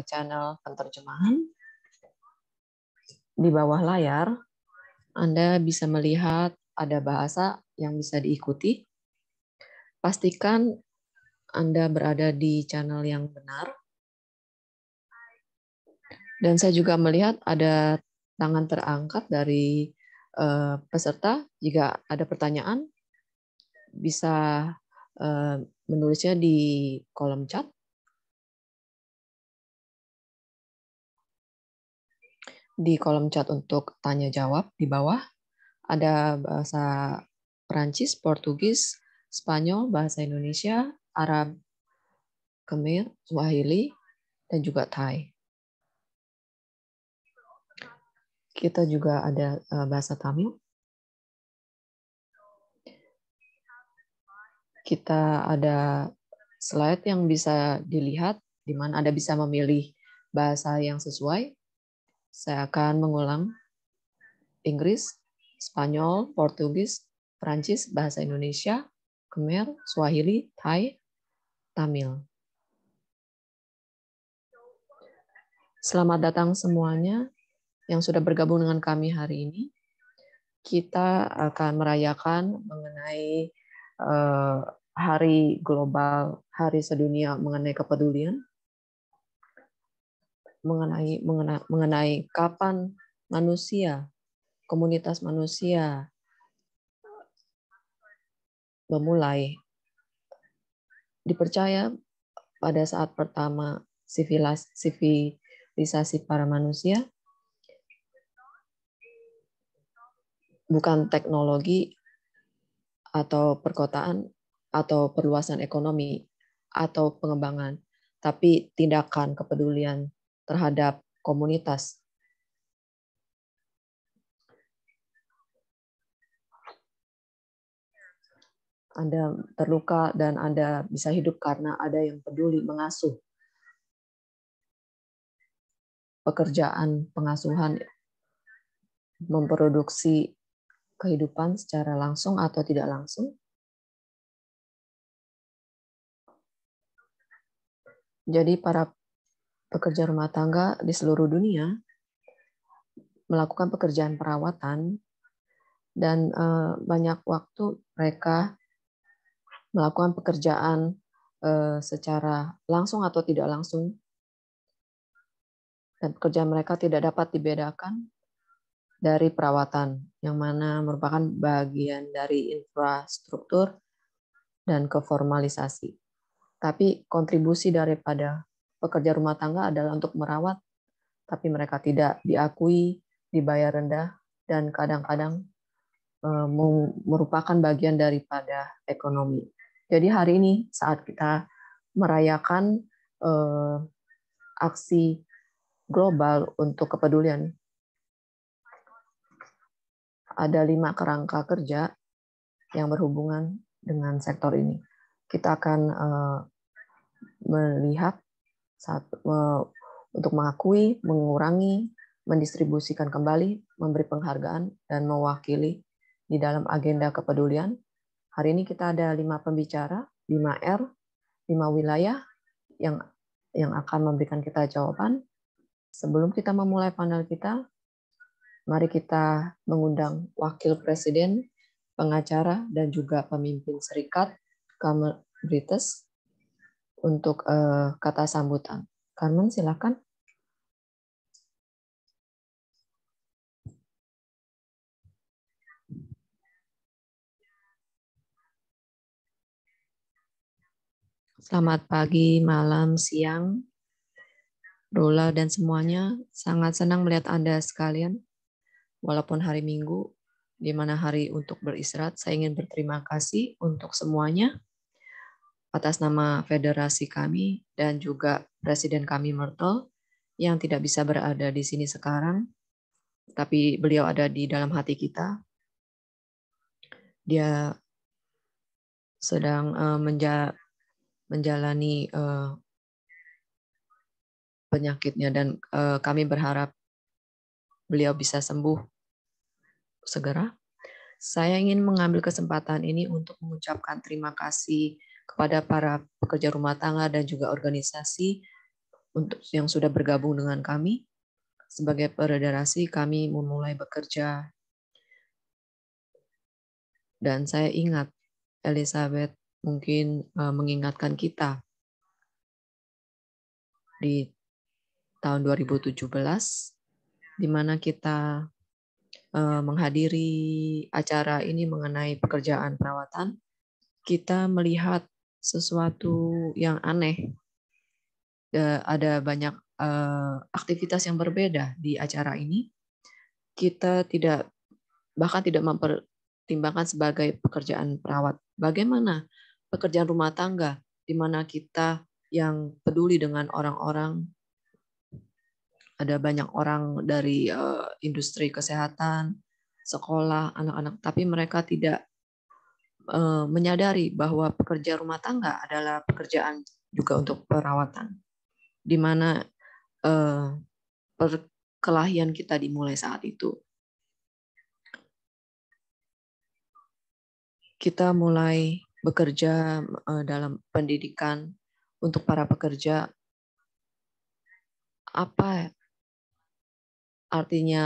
channel penerjemahan. Di bawah layar, Anda bisa melihat ada bahasa yang bisa diikuti. Pastikan Anda berada di channel yang benar. Dan saya juga melihat ada tangan terangkat dari peserta. Jika ada pertanyaan, bisa menulisnya di kolom chat. Di kolom chat untuk tanya jawab di bawah ada bahasa Perancis, Portugis, Spanyol, bahasa Indonesia, Arab, Khmer, Swahili, dan juga Thai. Kita juga ada bahasa Tamil. Kita ada slide yang bisa dilihat di mana Anda bisa memilih bahasa yang sesuai. Saya akan mengulang Inggris, Spanyol, Portugis, Perancis, bahasa Indonesia, Khmer, Swahili, Thai, Tamil. Selamat datang semuanya yang sudah bergabung dengan kami hari ini. Kita akan merayakan mengenai Hari Global, Hari Sedunia mengenai kepedulian, mengenai kapan manusia, komunitas manusia memulai dipercaya pada saat pertama sivilisasi para manusia, bukan teknologi atau perkotaan atau perluasan ekonomi atau pengembangan, tapi tindakan kepedulian terhadap komunitas. Anda terluka dan Anda bisa hidup karena ada yang peduli mengasuh. Pekerjaan pengasuhan memproduksi kehidupan secara langsung atau tidak langsung. Jadi para pekerja rumah tangga di seluruh dunia melakukan pekerjaan perawatan dan banyak waktu mereka melakukan pekerjaan secara langsung atau tidak langsung, dan pekerjaan mereka tidak dapat dibedakan dari perawatan, yang mana merupakan bagian dari infrastruktur dan keformalisasi. Tapi kontribusi daripada pekerja rumah tangga adalah untuk merawat, tapi mereka tidak diakui, dibayar rendah, dan kadang-kadang merupakan bagian daripada ekonomi. Jadi hari ini saat kita merayakan aksi global untuk kepedulian, ada 5 kerangka kerja yang berhubungan dengan sektor ini. Kita akan melihat untuk mengakui, mengurangi, mendistribusikan kembali, memberi penghargaan, dan mewakili di dalam agenda kepedulian. Hari ini kita ada 5 pembicara, 5 R, 5 wilayah yang akan memberikan kita jawaban. Sebelum kita memulai panel kita, mari kita mengundang Wakil Presiden, pengacara, dan juga pemimpin Serikat Kamer Brites untuk kata sambutan. Carmen, silakan. Selamat pagi, malam, siang, Rola dan semuanya. Sangat senang melihat Anda sekalian. Walaupun hari Minggu, di mana hari untuk beristirahat, saya ingin berterima kasih untuk semuanya atas nama federasi kami dan juga Presiden kami Myrtle yang tidak bisa berada di sini sekarang, tapi beliau ada di dalam hati kita. Dia sedang menjalani penyakitnya dan kami berharap beliau bisa sembuh segera. Saya ingin mengambil kesempatan ini untuk mengucapkan terima kasih kepada para pekerja rumah tangga dan juga organisasi untuk yang sudah bergabung dengan kami. Sebagai federasi, kami memulai bekerja. Dan saya ingat, Elizabeth mungkin mengingatkan kita di tahun 2017, di mana kita menghadiri acara ini mengenai pekerjaan perawatan, kita melihat sesuatu yang aneh. Ada banyak aktivitas yang berbeda di acara ini. Kita bahkan tidak mempertimbangkan sebagai pekerjaan perawat. Bagaimana pekerjaan rumah tangga, di mana kita yang peduli dengan orang-orang, ada banyak orang dari industri kesehatan, sekolah, anak-anak, tapi mereka tidak menyadari bahwa pekerja rumah tangga adalah pekerjaan juga untuk perawatan, di mana perkelahian kita dimulai saat itu. Kita mulai bekerja dalam pendidikan untuk para pekerja. Apa artinya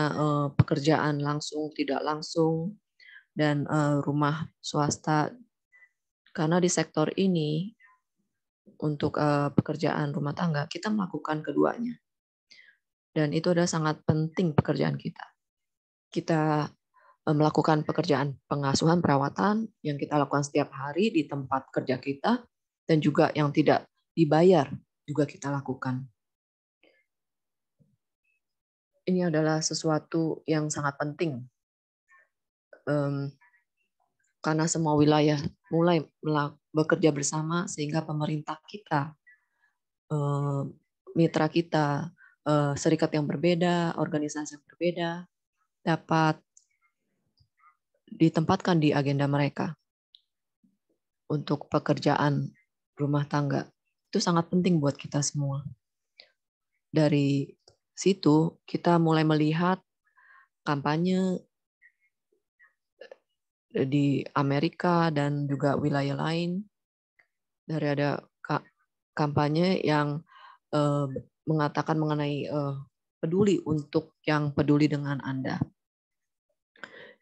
pekerjaan langsung, tidak langsung, dan rumah swasta. Karena di sektor ini, untuk pekerjaan rumah tangga, kita melakukan keduanya. Dan itu adalah sangat penting pekerjaan kita. Kita melakukan pekerjaan pengasuhan perawatan yang kita lakukan setiap hari di tempat kerja kita, dan juga yang tidak dibayar juga kita lakukan. Ini adalah sesuatu yang sangat penting karena semua wilayah mulai bekerja bersama sehingga pemerintah kita, mitra kita, serikat yang berbeda, organisasi yang berbeda dapat ditempatkan di agenda mereka untuk pekerjaan rumah tangga. Itu sangat penting buat kita semua. Dari situ kita mulai melihat kampanye di Amerika dan juga wilayah lain. Dari ada kampanye yang mengatakan mengenai peduli untuk yang peduli dengan Anda.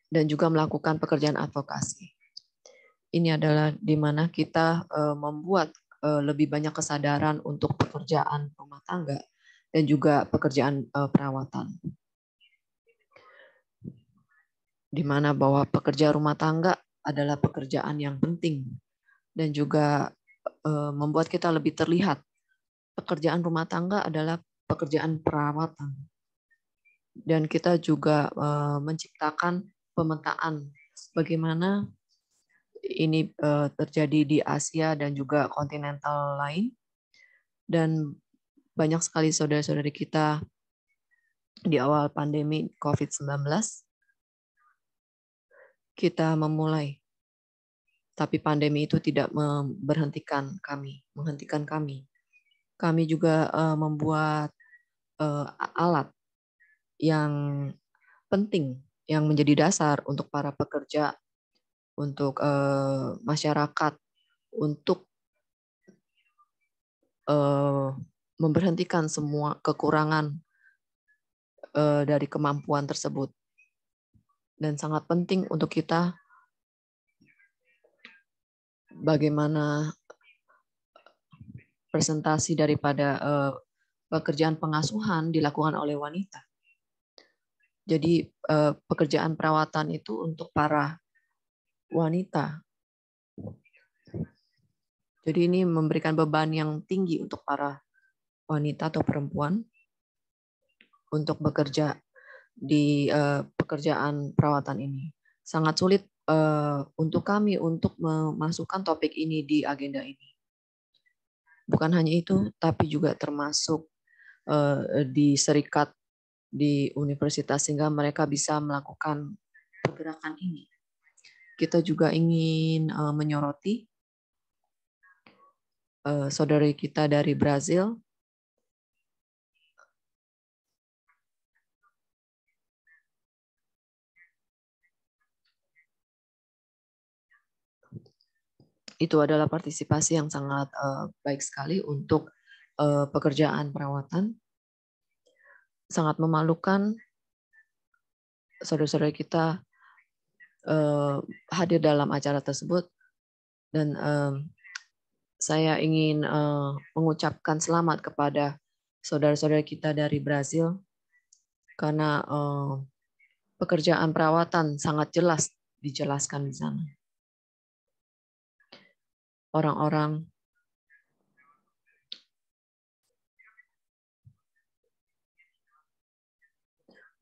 Dan juga melakukan pekerjaan advokasi. Ini adalah di mana kita membuat lebih banyak kesadaran untuk pekerjaan rumah tangga dan juga pekerjaan perawatan. Di mana bahwa pekerja rumah tangga adalah pekerjaan yang penting dan juga membuat kita lebih terlihat. Pekerjaan rumah tangga adalah pekerjaan perawatan. Dan kita juga menciptakan pemetaan bagaimana ini terjadi di Asia dan juga kontinental lain. Dan banyak sekali saudara-saudari kita di awal pandemi COVID-19, kita memulai. Tapi pandemi itu tidak menghentikan kami. Kami juga membuat alat yang penting, yang menjadi dasar untuk para pekerja, untuk masyarakat, untuk memberhentikan semua kekurangan dari kemampuan tersebut. Dan sangat penting untuk kita bagaimana presentasi daripada pekerjaan pengasuhan dilakukan oleh wanita. Jadi pekerjaan perawatan itu untuk para wanita. Jadi ini memberikan beban yang tinggi untuk para wanita atau perempuan untuk bekerja di pekerjaan perawatan ini. Sangat sulit untuk kami untuk memasukkan topik ini di agenda ini. Bukan hanya itu, tapi juga termasuk di serikat di universitas sehingga mereka bisa melakukan pergerakan ini. Kita juga ingin menyoroti saudari kita dari Brazil. Itu adalah partisipasi yang sangat baik sekali untuk pekerjaan perawatan. Sangat memalukan saudara-saudara kita hadir dalam acara tersebut, dan saya ingin mengucapkan selamat kepada saudara-saudara kita dari Brazil, karena pekerjaan perawatan sangat jelas dijelaskan di sana. Orang-orang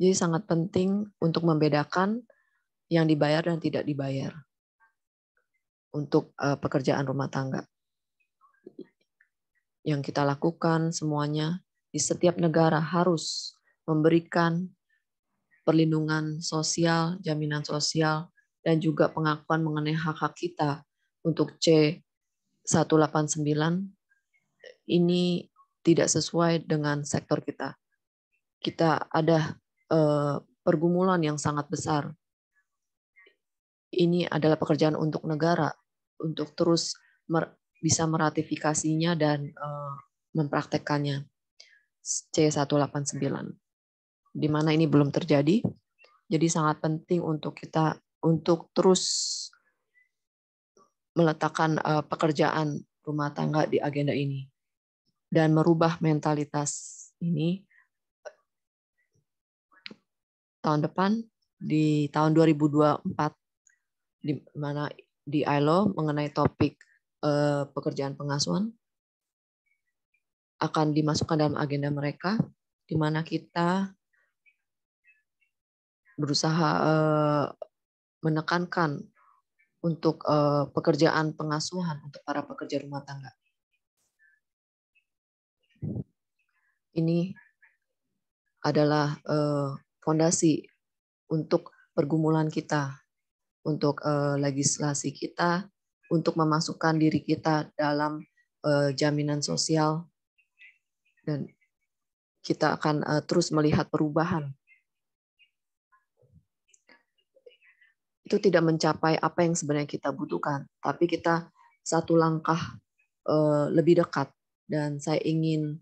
jadi sangat penting untuk membedakan yang dibayar dan tidak dibayar untuk pekerjaan rumah tangga. Yang kita lakukan semuanya di setiap negara harus memberikan perlindungan sosial, jaminan sosial, dan juga pengakuan mengenai hak-hak kita untuk C189 ini tidak sesuai dengan sektor kita. Kita ada pergumulan yang sangat besar. Ini adalah pekerjaan untuk negara, untuk terus bisa meratifikasinya dan mempraktekkannya. C189. Di mana ini belum terjadi. Jadi sangat penting untuk kita untuk terus meletakkan pekerjaan rumah tangga di agenda ini dan merubah mentalitas ini. Tahun depan di tahun 2024 di mana di ILO mengenai topik pekerjaan pengasuhan akan dimasukkan dalam agenda mereka, di mana kita berusaha menekankan untuk pekerjaan pengasuhan untuk para pekerja rumah tangga. Ini adalah fondasi untuk pergumulan kita, untuk legislasi kita, untuk memasukkan diri kita dalam jaminan sosial, dan kita akan terus melihat perubahan. Itu tidak mencapai apa yang sebenarnya kita butuhkan, tapi kita satu langkah lebih dekat, dan saya ingin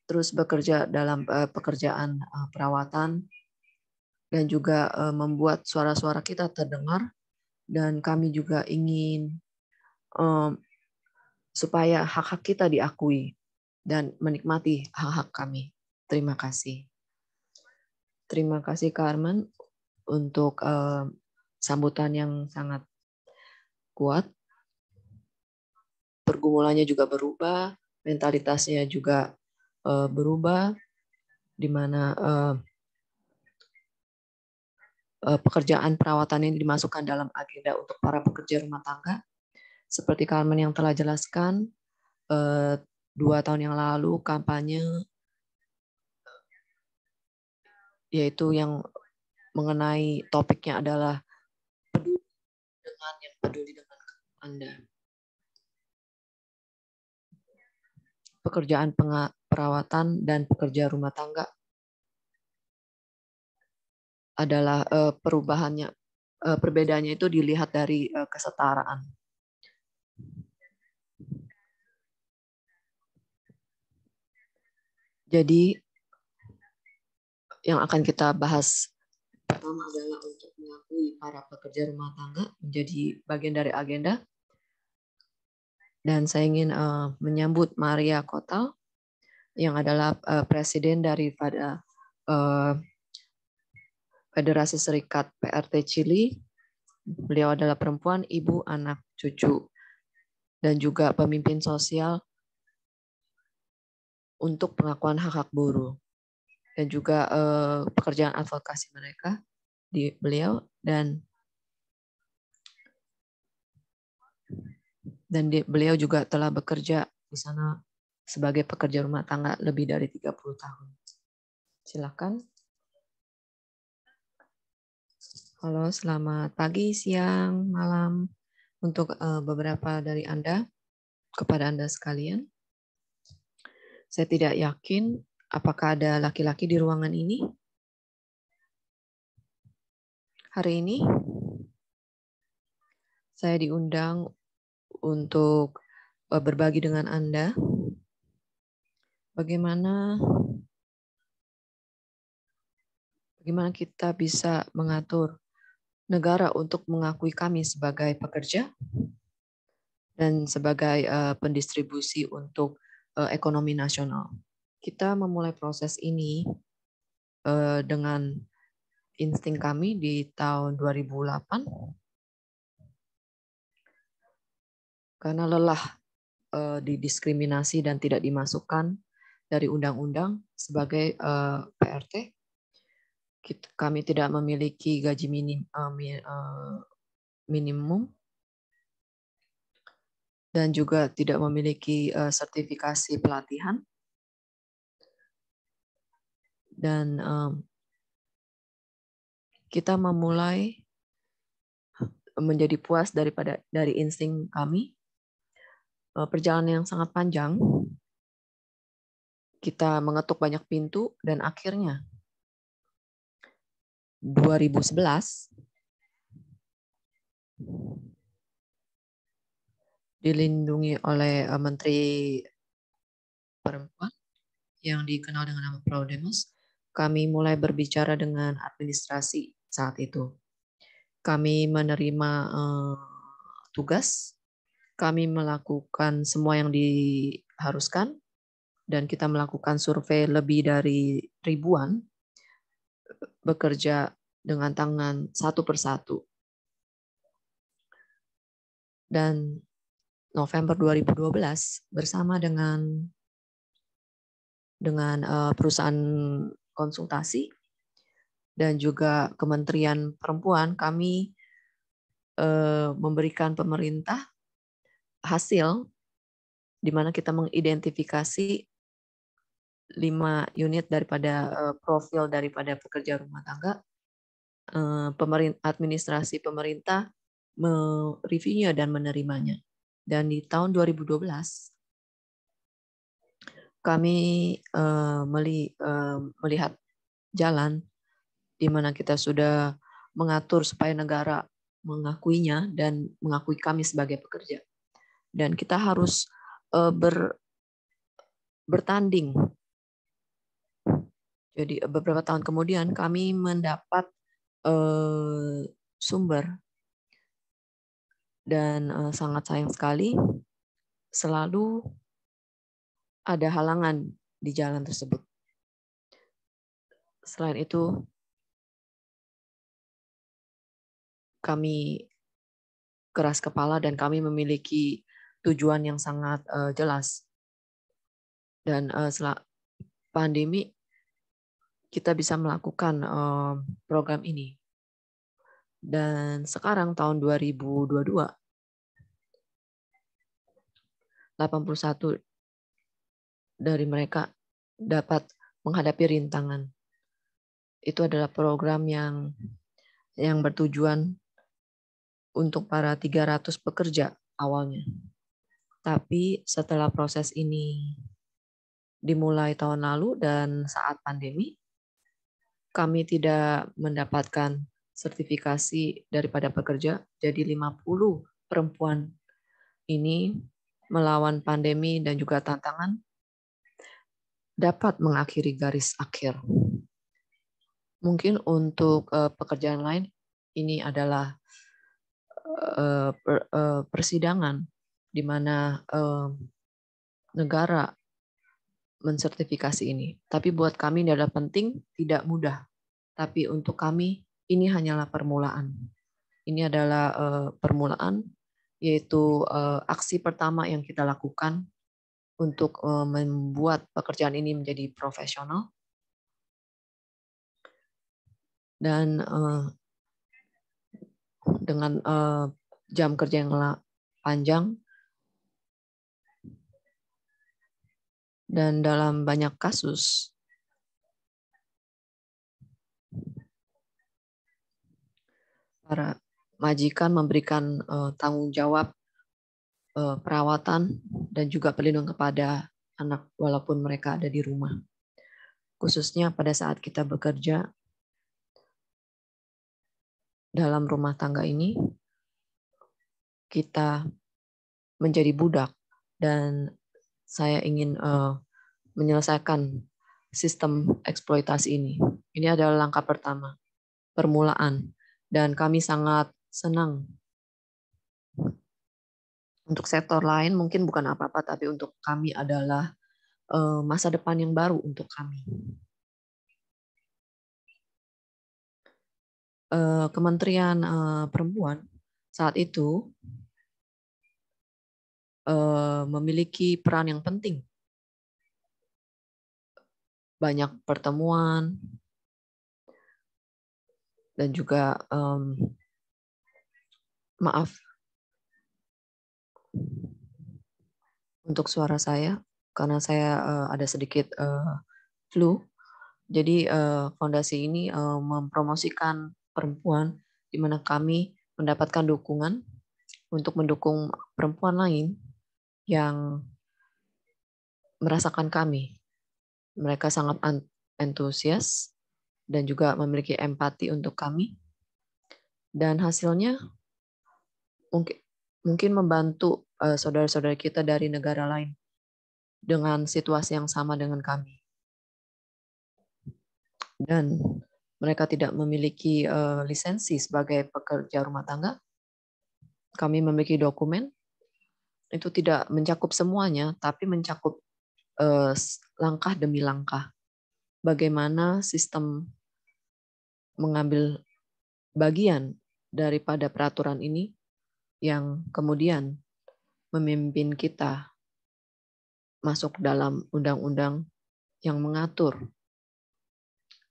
terus bekerja dalam pekerjaan perawatan dan juga membuat suara-suara kita terdengar, dan kami juga ingin supaya hak-hak kita diakui dan menikmati hak-hak kami. Terima kasih. Terima kasih Carmen untuk sambutan yang sangat kuat. Pergumulannya juga berubah, mentalitasnya juga berubah, di mana pekerjaan perawatan ini dimasukkan dalam agenda untuk para pekerja rumah tangga. Seperti Carmen yang telah jelaskan, 2 tahun yang lalu kampanye, yaitu yang mengenai topiknya adalah peduli dengan yang peduli dengan Anda. Pekerjaan perawatan dan pekerja rumah tangga adalah perubahannya, perbedaannya itu dilihat dari kesetaraan. Jadi yang akan kita bahas pertama adalah untuk mengakui para pekerja rumah tangga menjadi bagian dari agenda. Dan saya ingin menyambut Maria Kotal yang adalah presiden daripada Federasi Serikat PRT Chili. Beliau adalah perempuan, ibu, anak, cucu, dan juga pemimpin sosial untuk pengakuan hak-hak buruh, dan juga pekerjaan advokasi mereka di beliau, dan beliau juga telah bekerja di sana sebagai pekerja rumah tangga lebih dari 30 tahun. Silakan. Halo, selamat pagi, siang, malam untuk beberapa dari Anda, kepada Anda sekalian. Saya tidak yakin apakah ada laki-laki di ruangan ini hari ini. Saya diundang untuk berbagi dengan Anda bagaimana kita bisa mengatur negara untuk mengakui kami sebagai pekerja dan sebagai pendistribusi untuk ekonomi nasional. Kita memulai proses ini dengan insting kami di tahun 2008 karena lelah didiskriminasi dan tidak dimasukkan dari undang-undang sebagai PRT. Kami tidak memiliki gaji minimum dan juga tidak memiliki sertifikasi pelatihan. Dan kita memulai menjadi puas dari insting kami. Perjalanan yang sangat panjang. Kita mengetuk banyak pintu dan akhirnya 2011 dilindungi oleh Menteri Perempuan yang dikenal dengan nama Prodemos. Kami mulai berbicara dengan administrasi saat itu. Kami menerima tugas, kami melakukan semua yang diharuskan, dan kita melakukan survei lebih dari ribuan, bekerja dengan tangan satu persatu. Dan November 2012 bersama dengan perusahaan konsultasi dan juga Kementerian Perempuan, kami memberikan pemerintah hasil di mana kita mengidentifikasi 5 unit daripada profil daripada pekerja rumah tangga. Administrasi pemerintah mereviewnya dan menerimanya. Dan di tahun 2012 kami melihat jalan di mana kita sudah mengatur supaya negara mengakuinya dan mengakui kami sebagai pekerja. Dan kita harus bertanding. Jadi beberapa tahun kemudian kami mendapat sumber dan sangat sayang sekali selalu ada halangan di jalan tersebut. Selain itu, kami keras kepala dan kami memiliki tujuan yang sangat jelas. Dan setelah pandemi, kita bisa melakukan program ini. Dan sekarang tahun 2022, 81 dari mereka dapat menghadapi rintangan. Itu adalah program yang bertujuan untuk para 300 pekerja awalnya. Tapi setelah proses ini dimulai tahun lalu dan saat pandemi, kami tidak mendapatkan sertifikasi daripada pekerja. Jadi 50 perempuan ini melawan pandemi dan juga tantangan dapat mengakhiri garis akhir. Mungkin untuk pekerjaan lain ini adalah persidangan di mana negara mensertifikasi ini. Tapi buat kami ini adalah penting, tidak mudah. Tapi untuk kami ini hanyalah permulaan. Ini adalah permulaan, yaitu aksi pertama yang kita lakukan untuk membuat pekerjaan ini menjadi profesional. Dan dengan jam kerja yang panjang dan dalam banyak kasus para majikan memberikan tanggung jawab perawatan dan juga perlindungan kepada anak walaupun mereka ada di rumah. Khususnya pada saat kita bekerja dalam rumah tangga ini, kita menjadi budak. Dan saya ingin menyelesaikan sistem eksploitasi ini. Ini adalah langkah pertama, permulaan, dan kami sangat senang. Untuk sektor lain mungkin bukan apa-apa, tapi untuk kami adalah masa depan yang baru untuk kami. Kementerian Perempuan saat itu memiliki peran yang penting. Banyak pertemuan dan juga maaf untuk suara saya karena saya ada sedikit flu. Jadi fondasi ini mempromosikan perempuan di mana kami mendapatkan dukungan untuk mendukung perempuan lain yang merasakan kami. Mereka sangat antusias dan juga memiliki empati untuk kami. Dan hasilnya mungkin membantu saudara-saudara kita dari negara lain dengan situasi yang sama dengan kami. Dan mereka tidak memiliki lisensi sebagai pekerja rumah tangga. Kami memiliki dokumen, itu tidak mencakup semuanya, tapi mencakup langkah demi langkah. Bagaimana sistem mengambil bagian daripada peraturan ini yang kemudian memimpin kita masuk dalam undang-undang yang mengatur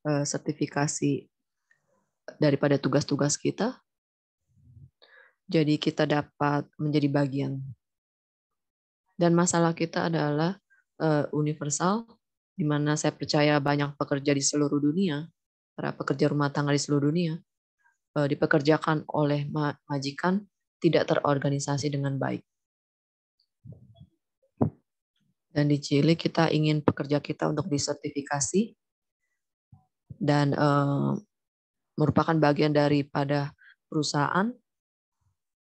sertifikasi daripada tugas-tugas kita. Jadi kita dapat menjadi bagian. Dan masalah kita adalah universal, di mana saya percaya banyak pekerja di seluruh dunia, para pekerja rumah tangga di seluruh dunia, dipekerjakan oleh majikan tidak terorganisasi dengan baik. Dan di Chile kita ingin pekerja kita untuk disertifikasi dan merupakan bagian daripada perusahaan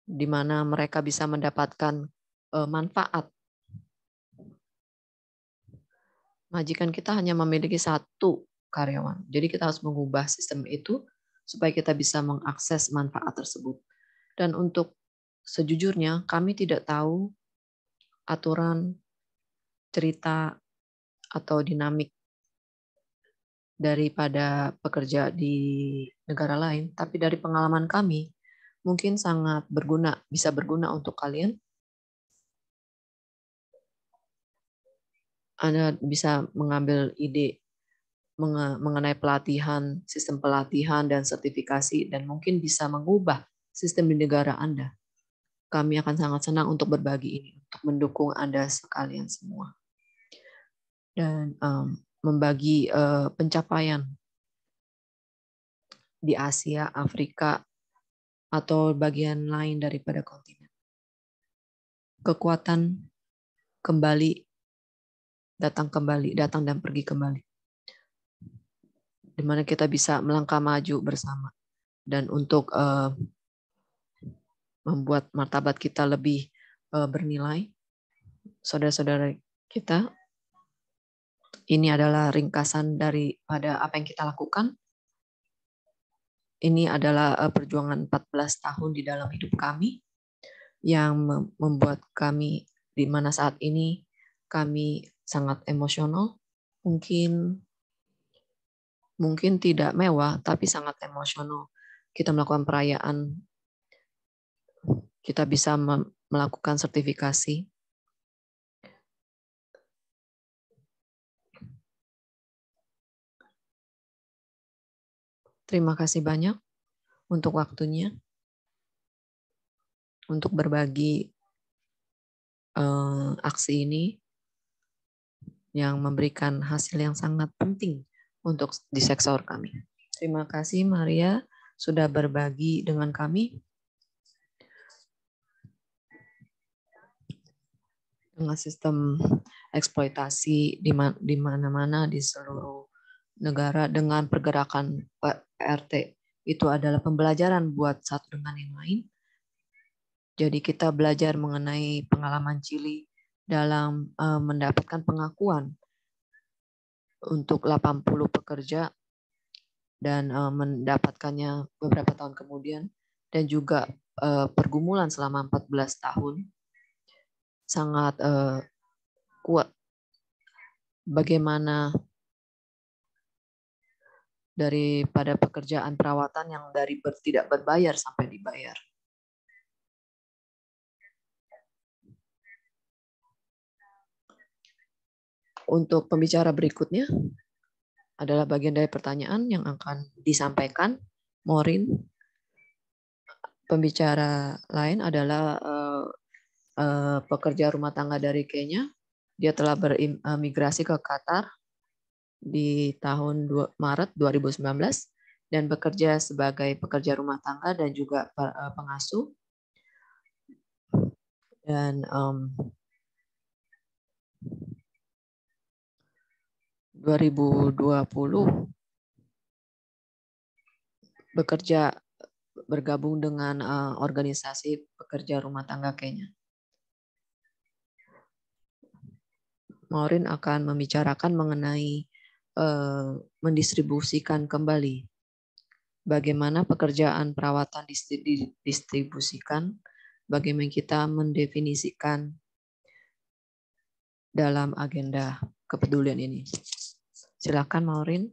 di mana mereka bisa mendapatkan manfaat. Majikan kita hanya memiliki satu karyawan. Jadi kita harus mengubah sistem itu supaya kita bisa mengakses manfaat tersebut. Dan untuk sejujurnya kami tidak tahu aturan, cerita, atau dinamik daripada pekerja di negara lain. Tapi dari pengalaman kami, mungkin sangat berguna, bisa berguna untuk kalian. Anda bisa mengambil ide mengenai pelatihan, sistem pelatihan dan sertifikasi, dan mungkin bisa mengubah sistem di negara Anda. Kami akan sangat senang untuk berbagi ini, untuk mendukung Anda sekalian semua. Dan membagi pencapaian di Asia, Afrika, atau bagian lain daripada kontinen. Kekuatan kembali, datang dan pergi kembali. Di mana kita bisa melangkah maju bersama. Dan untuk membuat martabat kita lebih bernilai, saudara-saudara kita, ini adalah ringkasan daripada apa yang kita lakukan. Ini adalah perjuangan 14 tahun di dalam hidup kami yang membuat kami di mana saat ini kami sangat emosional, mungkin tidak mewah, tapi sangat emosional. Kita melakukan perayaan, kita bisa melakukan sertifikasi. Terima kasih banyak untuk waktunya, untuk berbagi aksi ini yang memberikan hasil yang sangat penting untuk di sektor kami. Terima kasih Maria sudah berbagi dengan kami. Dengan sistem eksploitasi di mana-mana di seluruh negara dengan pergerakan PRT itu adalah pembelajaran buat satu dengan yang lain. Jadi kita belajar mengenai pengalaman Chili dalam mendapatkan pengakuan untuk 80 pekerja dan mendapatkannya beberapa tahun kemudian, dan juga pergumulan selama 14 tahun sangat kuat. Bagaimana daripada pekerjaan perawatan yang dari tidak berbayar sampai dibayar. Untuk pembicara berikutnya adalah bagian dari pertanyaan yang akan disampaikan Maureen. Pembicara lain adalah pekerja rumah tangga dari Kenya. Dia telah bermigrasi ke Qatar di tahun Maret 2019 dan bekerja sebagai pekerja rumah tangga dan juga pengasuh. Dan 2020 bekerja bergabung dengan organisasi pekerja rumah tangga Kenya. Maureen akan membicarakan mengenai mendistribusikan kembali bagaimana pekerjaan perawatan didistribusikan, bagaimana kita mendefinisikan dalam agenda kepedulian ini. Silakan Maureen.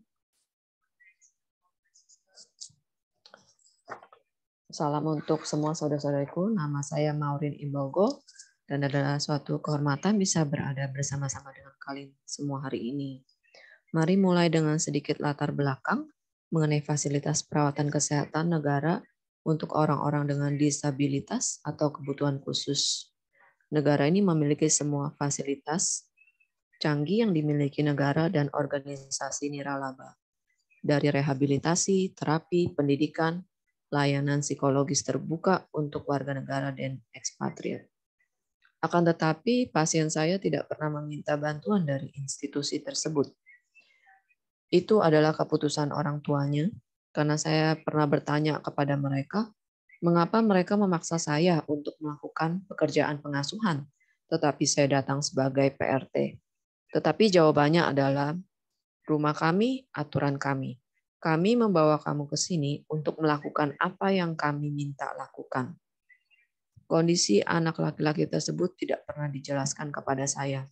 Salam untuk semua saudara-saudariku. Nama saya Maureen Imbogo dan adalah suatu kehormatan bisa berada bersama-sama dengan kalian semua hari ini. Mari mulai dengan sedikit latar belakang mengenai fasilitas perawatan kesehatan negara untuk orang-orang dengan disabilitas atau kebutuhan khusus. Negara ini memiliki semua fasilitas canggih yang dimiliki negara dan organisasi nirlaba. Dari rehabilitasi, terapi, pendidikan, layanan psikologis terbuka untuk warga negara dan ekspatriat. Akan tetapi, pasien saya tidak pernah meminta bantuan dari institusi tersebut. Itu adalah keputusan orang tuanya, karena saya pernah bertanya kepada mereka, mengapa mereka memaksa saya untuk melakukan pekerjaan pengasuhan, tetapi saya datang sebagai PRT. Tetapi jawabannya adalah, rumah kami, aturan kami. Kami membawa kamu ke sini untuk melakukan apa yang kami minta lakukan. Kondisi anak laki-laki tersebut tidak pernah dijelaskan kepada saya.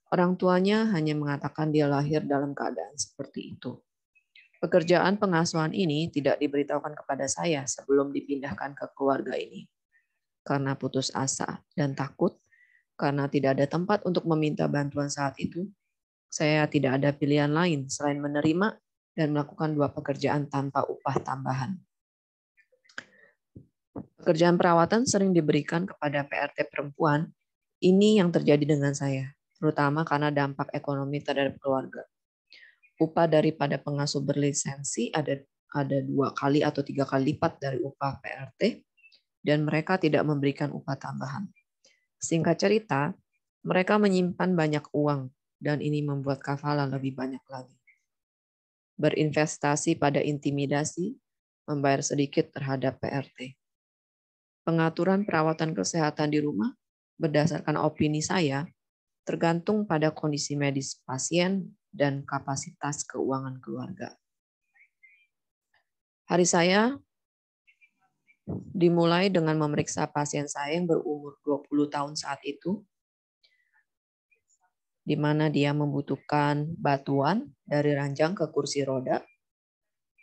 Orang tuanya hanya mengatakan dia lahir dalam keadaan seperti itu. Pekerjaan pengasuhan ini tidak diberitahukan kepada saya sebelum dipindahkan ke keluarga ini. Karena putus asa dan takut, karena tidak ada tempat untuk meminta bantuan saat itu, saya tidak ada pilihan lain selain menerima dan melakukan dua pekerjaan tanpa upah tambahan. Pekerjaan perawatan sering diberikan kepada PRT perempuan. Ini yang terjadi dengan saya, terutama karena dampak ekonomi terhadap keluarga. Upah daripada pengasuh berlisensi ada 2 kali atau 3 kali lipat dari upah PRT, dan mereka tidak memberikan upah tambahan. Singkat cerita, mereka menyimpan banyak uang, dan ini membuat kafalah lebih banyak lagi. Berinvestasi pada intimidasi, membayar sedikit terhadap PRT. Pengaturan perawatan kesehatan di rumah berdasarkan opini saya tergantung pada kondisi medis pasien dan kapasitas keuangan keluarga. Hari saya dimulai dengan memeriksa pasien saya yang berumur 20 tahun saat itu, di mana dia membutuhkan bantuan dari ranjang ke kursi roda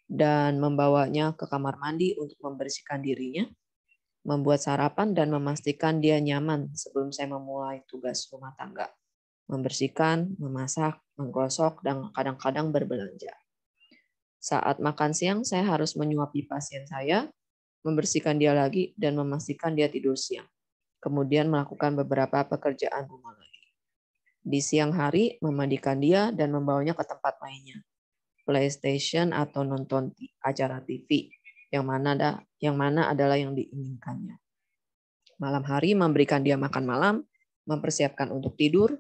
dan membawanya ke kamar mandi untuk membersihkan dirinya, membuat sarapan dan memastikan dia nyaman sebelum saya memulai tugas rumah tangga. Membersihkan, memasak, menggosok, dan kadang-kadang berbelanja. Saat makan siang, saya harus menyuapi pasien saya, membersihkan dia lagi, dan memastikan dia tidur siang. Kemudian melakukan beberapa pekerjaan rumah lagi. Di siang hari, memandikan dia dan membawanya ke tempat mainnya. PlayStation atau nonton acara TV, yang mana adalah yang diinginkannya. Malam hari, memberikan dia makan malam, mempersiapkan untuk tidur.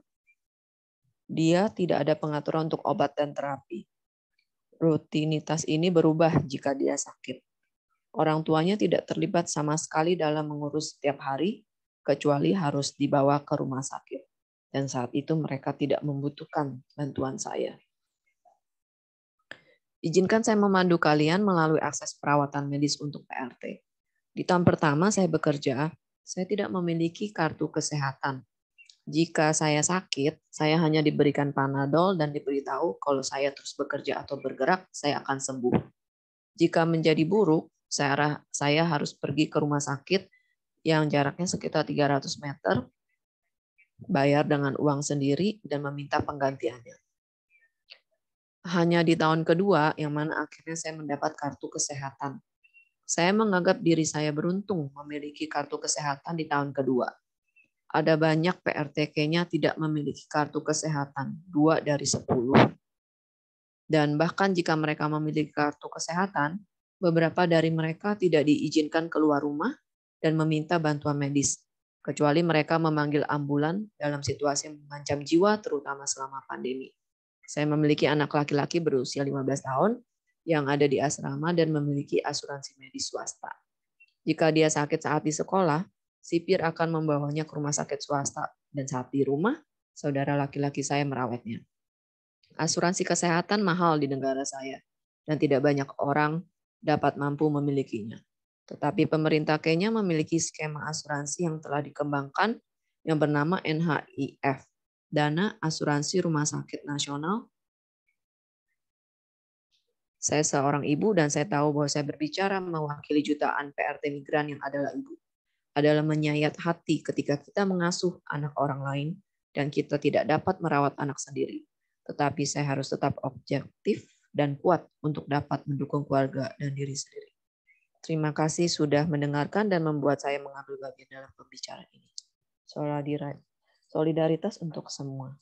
Dia tidak ada pengaturan untuk obat dan terapi. Rutinitas ini berubah jika dia sakit. Orang tuanya tidak terlibat sama sekali dalam mengurus setiap hari, kecuali harus dibawa ke rumah sakit. Dan saat itu mereka tidak membutuhkan bantuan saya. Izinkan saya memandu kalian melalui akses perawatan medis untuk PRT. Di tahun pertama saya bekerja, saya tidak memiliki kartu kesehatan. Jika saya sakit, saya hanya diberikan Panadol dan diberitahu kalau saya terus bekerja atau bergerak, saya akan sembuh. Jika menjadi buruk, saya harus pergi ke rumah sakit yang jaraknya sekitar 300 meter, bayar dengan uang sendiri, dan meminta penggantiannya. Hanya di tahun kedua, yang mana akhirnya saya mendapat kartu kesehatan. Saya menganggap diri saya beruntung memiliki kartu kesehatan di tahun kedua. Ada banyak PRTK-nya tidak memiliki kartu kesehatan, 2 dari 10. Dan bahkan jika mereka memiliki kartu kesehatan, beberapa dari mereka tidak diizinkan keluar rumah dan meminta bantuan medis, kecuali mereka memanggil ambulan dalam situasi yang mengancam jiwa, terutama selama pandemi. Saya memiliki anak laki-laki berusia 15 tahun yang ada di asrama dan memiliki asuransi medis swasta. Jika dia sakit saat di sekolah, sipir akan membawanya ke rumah sakit swasta, dan saat di rumah, saudara laki-laki saya merawatnya. Asuransi kesehatan mahal di negara saya, dan tidak banyak orang dapat mampu memilikinya. Tetapi pemerintah Kenya memiliki skema asuransi yang telah dikembangkan yang bernama NHIF, Dana Asuransi Rumah Sakit Nasional. Saya seorang ibu dan saya tahu bahwa saya berbicara mewakili jutaan PRT migran yang adalah ibu. Adalah menyayat hati ketika kita mengasuh anak orang lain dan kita tidak dapat merawat anak sendiri. Tetapi saya harus tetap objektif dan kuat untuk dapat mendukung keluarga dan diri sendiri. Terima kasih sudah mendengarkan dan membuat saya mengambil bagian dalam pembicaraan ini. Solidaritas untuk semua.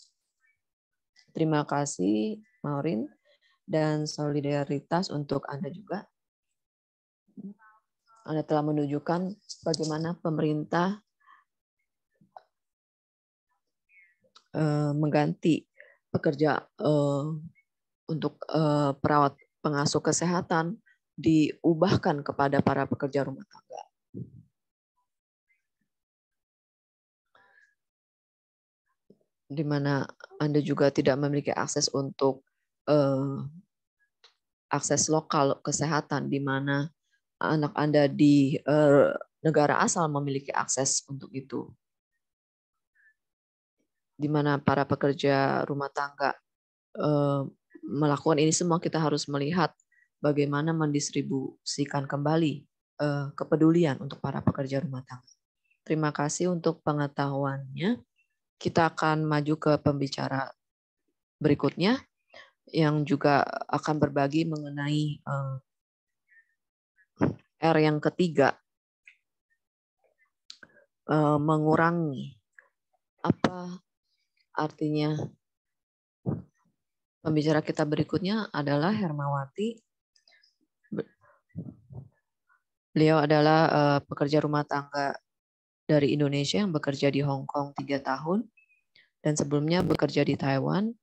Terima kasih, Maureen, dan solidaritas untuk Anda juga. Anda telah menunjukkan bagaimana pemerintah mengganti pekerja untuk perawat pengasuh kesehatan diubahkan kepada para pekerja rumah tangga. Di mana Anda juga tidak memiliki akses untuk akses lokal kesehatan, di mana anak Anda di negara asal memiliki akses untuk itu. Di mana para pekerja rumah tangga melakukan ini semua, kita harus melihat bagaimana mendistribusikan kembali kepedulian untuk para pekerja rumah tangga. Terima kasih untuk pengetahuannya. Kita akan maju ke pembicara berikutnya yang juga akan berbagi mengenai R yang ketiga, mengurangi. Apa artinya? Pembicara kita berikutnya adalah Hermawati. Beliau adalah pekerja rumah tangga dari Indonesia yang bekerja di Hong Kong 3 tahun dan sebelumnya bekerja di Taiwan.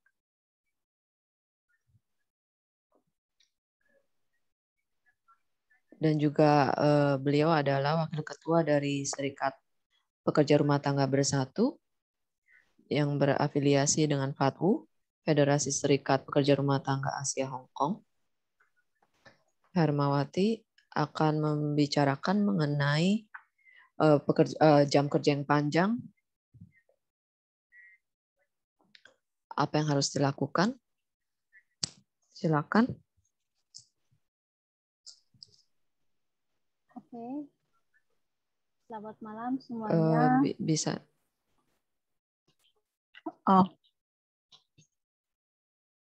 Dan juga beliau adalah wakil ketua dari Serikat Pekerja Rumah Tangga Bersatu yang berafiliasi dengan FATWU, Federasi Serikat Pekerja Rumah Tangga Asia Hong Kong. Hermawati akan membicarakan mengenai jam kerja yang panjang, apa yang harus dilakukan. Silakan. Oke. Selamat malam semuanya. Bisa. Oh.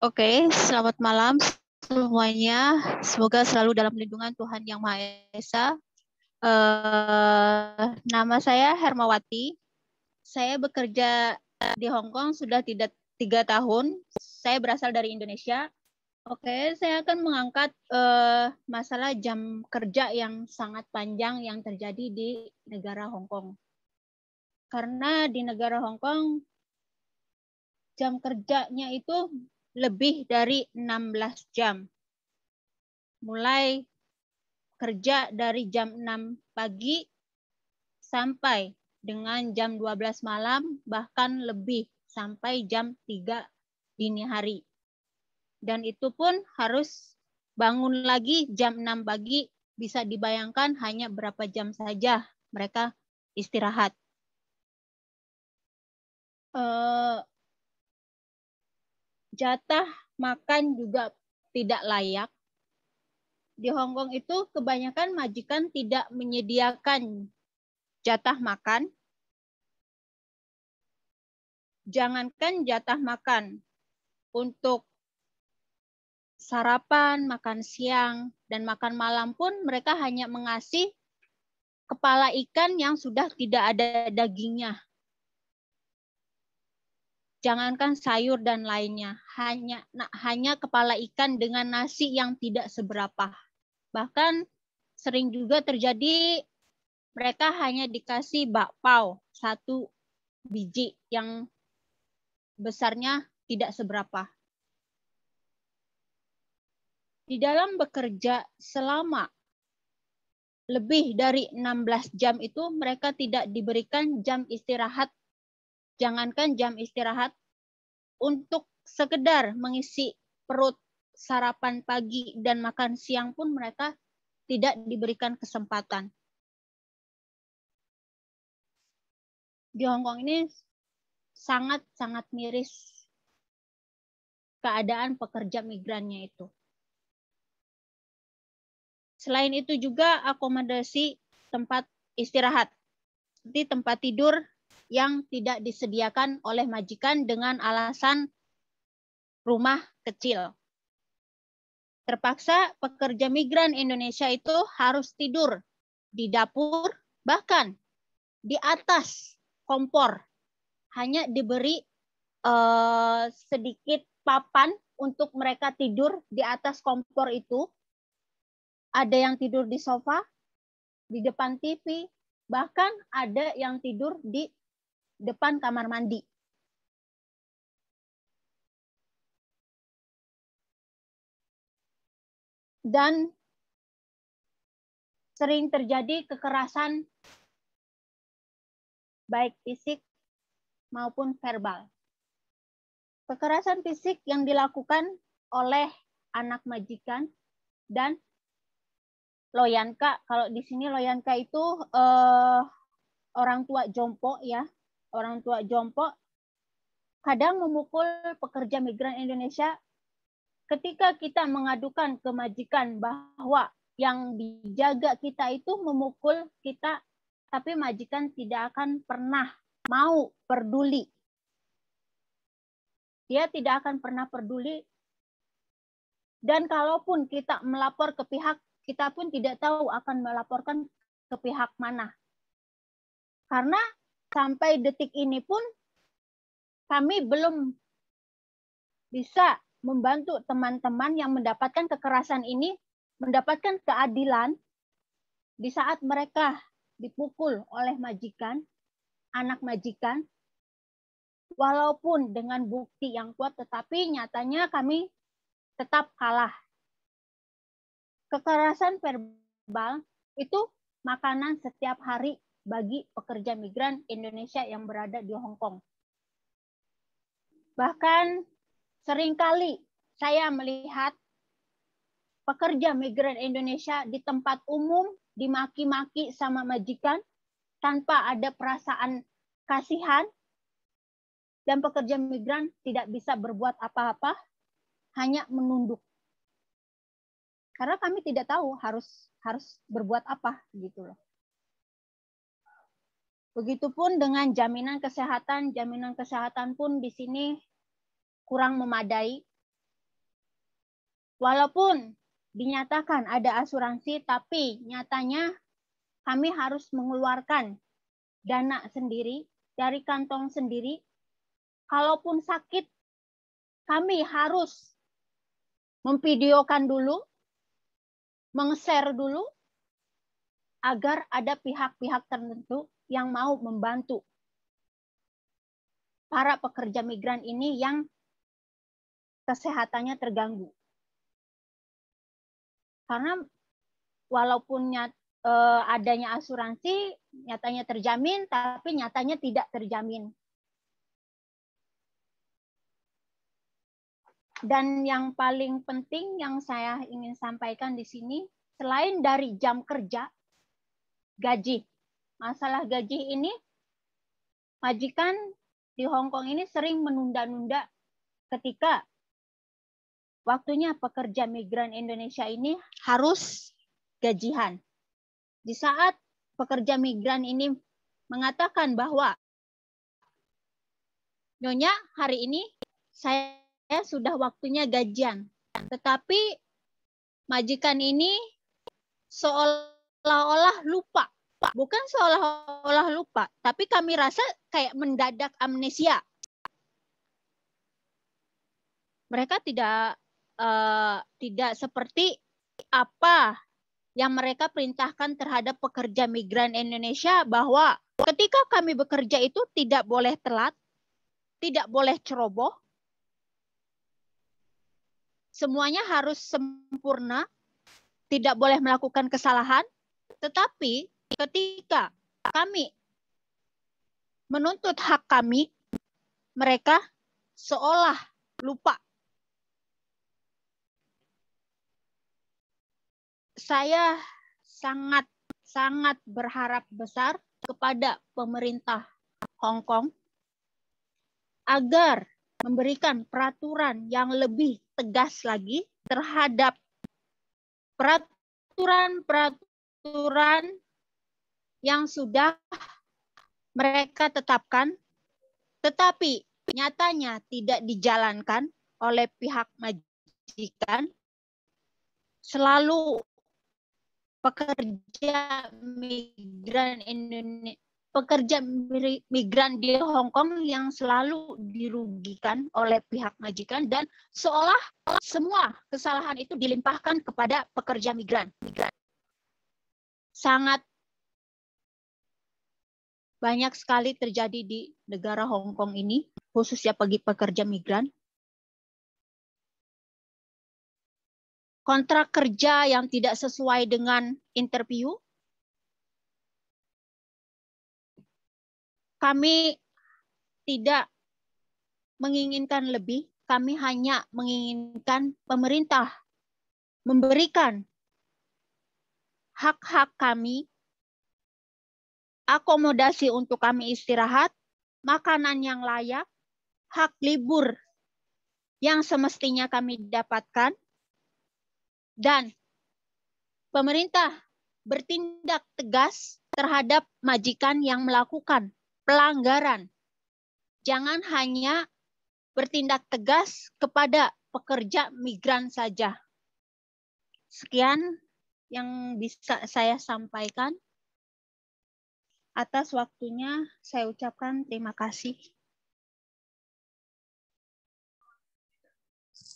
Oke, selamat malam semuanya. Semoga selalu dalam lindungan Tuhan Yang Maha Esa. Nama saya Hermawati. Saya bekerja di Hong Kong sudah 3 tahun. Saya berasal dari Indonesia. Oke, saya akan mengangkat masalah jam kerja yang sangat panjang yang terjadi di negara Hong Kong. Karena di negara Hong Kong jam kerjanya itu lebih dari 16 jam. Mulai kerja dari jam 6 pagi sampai dengan jam 12 malam, bahkan lebih sampai jam 3 dini hari. Dan itu pun harus bangun lagi jam 6 pagi, bisa dibayangkan hanya berapa jam saja mereka istirahat. Jatah makan juga tidak layak. Di Hong Kong itu kebanyakan majikan tidak menyediakan jatah makan. Jangankan jatah makan, untuk sarapan, makan siang, dan makan malam pun mereka hanya mengasih kepala ikan yang sudah tidak ada dagingnya. Jangankan sayur dan lainnya, hanya kepala ikan dengan nasi yang tidak seberapa. Bahkan sering juga terjadi mereka hanya dikasih bakpao 1 biji yang besarnya tidak seberapa. Di dalam bekerja selama lebih dari 16 jam itu mereka tidak diberikan jam istirahat. Jangankan jam istirahat, untuk sekedar mengisi perut sarapan pagi dan makan siang pun mereka tidak diberikan kesempatan. Di Hong Kong ini sangat-sangat miris keadaan pekerja migrannya itu. Selain itu juga akomodasi tempat istirahat, seperti tempat tidur yang tidak disediakan oleh majikan dengan alasan rumah kecil. Terpaksa pekerja migran Indonesia itu harus tidur di dapur, bahkan di atas kompor. Hanya diberi sedikit papan untuk mereka tidur di atas kompor itu. Ada yang tidur di sofa, di depan TV, bahkan ada yang tidur di depan kamar mandi. Dan sering terjadi kekerasan baik fisik maupun verbal. Kekerasan fisik yang dilakukan oleh anak majikan dan loyanka. Kalau di sini loyanka itu orang tua jompo ya. Orang tua jompo kadang memukul pekerja migran Indonesia ketika kita mengadukan ke majikan bahwa yang dijaga kita itu memukul kita, tapi majikan tidak akan pernah mau peduli. Dia tidak akan pernah peduli. Dan kalaupun kita melapor ke pihak, kita pun tidak tahu akan melaporkan ke pihak mana. Karena sampai detik ini pun kami belum bisa membantu teman-teman yang mendapatkan kekerasan ini mendapatkan keadilan di saat mereka dipukul oleh majikan, anak majikan, walaupun dengan bukti yang kuat, tetapi nyatanya kami tetap kalah. Kekerasan verbal itu makanan setiap hari bagi pekerja migran Indonesia yang berada di Hong Kong. Bahkan seringkali saya melihat pekerja migran Indonesia di tempat umum dimaki-maki sama majikan tanpa ada perasaan kasihan, dan pekerja migran tidak bisa berbuat apa-apa, hanya menunduk. Karena kami tidak tahu harus berbuat apa gitu loh. Begitupun dengan jaminan kesehatan pun di sini kurang memadai. Walaupun dinyatakan ada asuransi, tapi nyatanya kami harus mengeluarkan dana sendiri dari kantong sendiri. Kalaupun sakit, kami harus memvideokan dulu, meng-share dulu, agar ada pihak-pihak tertentu yang mau membantu para pekerja migran ini yang kesehatannya terganggu. Karena walaupun adanya asuransi, nyatanya terjamin, tapi nyatanya tidak terjamin. Dan yang paling penting yang saya ingin sampaikan di sini, selain dari jam kerja, gaji. Masalah gaji ini, majikan di Hong Kong ini sering menunda-nunda ketika waktunya pekerja migran Indonesia ini harus gajian. Di saat pekerja migran ini mengatakan bahwa Nyonya, hari ini saya sudah waktunya gajian. Tetapi majikan ini seolah-olah lupa. Bukan seolah-olah lupa, tapi kami rasa kayak mendadak amnesia. Mereka tidak seperti apa yang mereka perintahkan terhadap pekerja migran Indonesia, bahwa ketika kami bekerja itu tidak boleh telat, tidak boleh ceroboh, semuanya harus sempurna, tidak boleh melakukan kesalahan. Tetapi ketika kami menuntut hak kami, mereka seolah lupa. Saya sangat berharap besar kepada pemerintah Hong Kong agar memberikan peraturan yang lebih tegas lagi terhadap peraturan-peraturan yang sudah mereka tetapkan, tetapi nyatanya tidak dijalankan oleh pihak majikan. Selalu pekerja migran di Hong Kong yang selalu dirugikan oleh pihak majikan, dan seolah semua kesalahan itu dilimpahkan kepada pekerja migran. Sangat banyak sekali terjadi di negara Hong Kong ini, khususnya bagi pekerja migran. Kontrak kerja yang tidak sesuai dengan interview. Kami tidak menginginkan lebih, kami hanya menginginkan pemerintah memberikan hak-hak kami, akomodasi untuk kami istirahat, makanan yang layak, hak libur yang semestinya kami dapatkan, dan pemerintah bertindak tegas terhadap majikan yang melakukan pelanggaran. Jangan hanya bertindak tegas kepada pekerja migran saja. Sekian yang bisa saya sampaikan. Atas waktunya saya ucapkan terima kasih.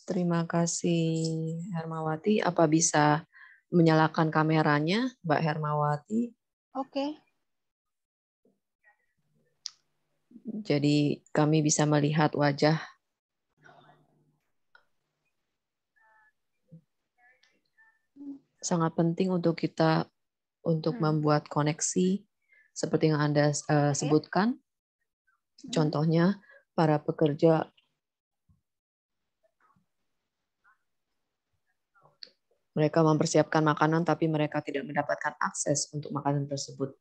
Terima kasih, Hermawati. Apa bisa menyalakan kameranya, Mbak Hermawati? Oke. Jadi kami bisa melihat wajah sangat penting untuk kita untuk membuat koneksi seperti yang Anda sebutkan. Contohnya para pekerja mereka mempersiapkan makanan tapi mereka tidak mendapatkan akses untuk makanan tersebut.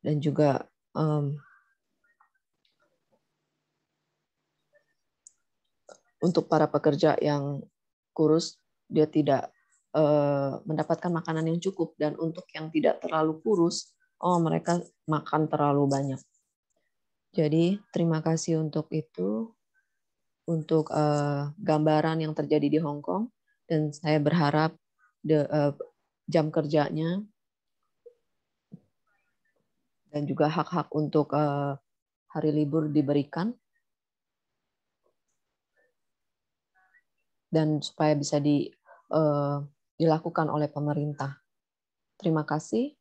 Dan juga untuk para pekerja yang kurus, dia tidak mendapatkan makanan yang cukup. Dan untuk yang tidak terlalu kurus, mereka makan terlalu banyak. Jadi terima kasih untuk itu, untuk gambaran yang terjadi di Hong Kong. Dan saya berharap jam kerjanya dan juga hak-hak untuk hari libur diberikan, dan supaya bisa dilakukan oleh pemerintah. Terima kasih.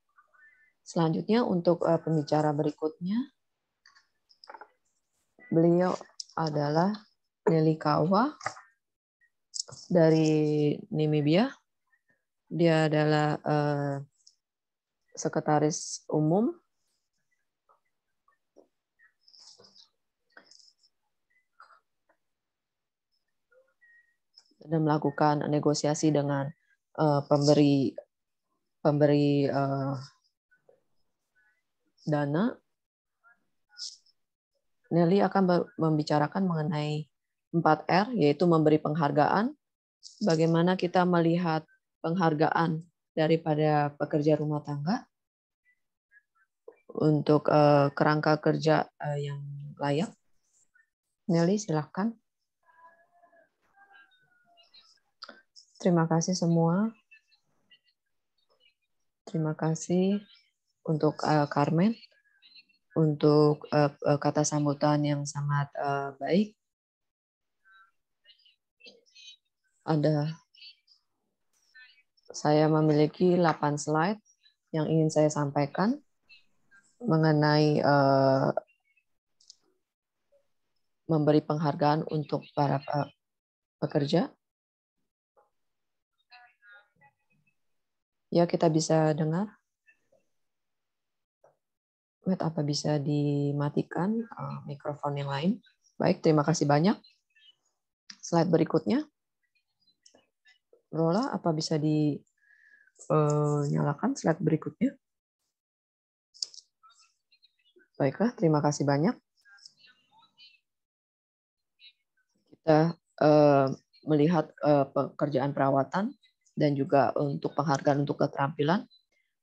Selanjutnya untuk pembicara berikutnya, beliau adalah Nelly Kawa dari Namibia. Dia adalah sekretaris umum. dan melakukan negosiasi dengan pemberi dana. Nelly akan membicarakan mengenai 4R, yaitu memberi penghargaan. Bagaimana kita melihat penghargaan daripada pekerja rumah tangga untuk kerangka kerja yang layak. Nelly, silakan. Terima kasih semua. Terima kasih untuk Carmen, untuk kata sambutan yang sangat baik. Saya memiliki 8 slide yang ingin saya sampaikan mengenai memberi penghargaan untuk para pekerja. Ya, kita bisa dengar. Matt, apa bisa dimatikan mikrofon yang lain? Baik, terima kasih banyak. Slide berikutnya. Rola, apa bisa dinyalakan slide berikutnya? Baiklah, terima kasih banyak. Kita melihat pekerjaan perawatan dan juga untuk penghargaan untuk keterampilan.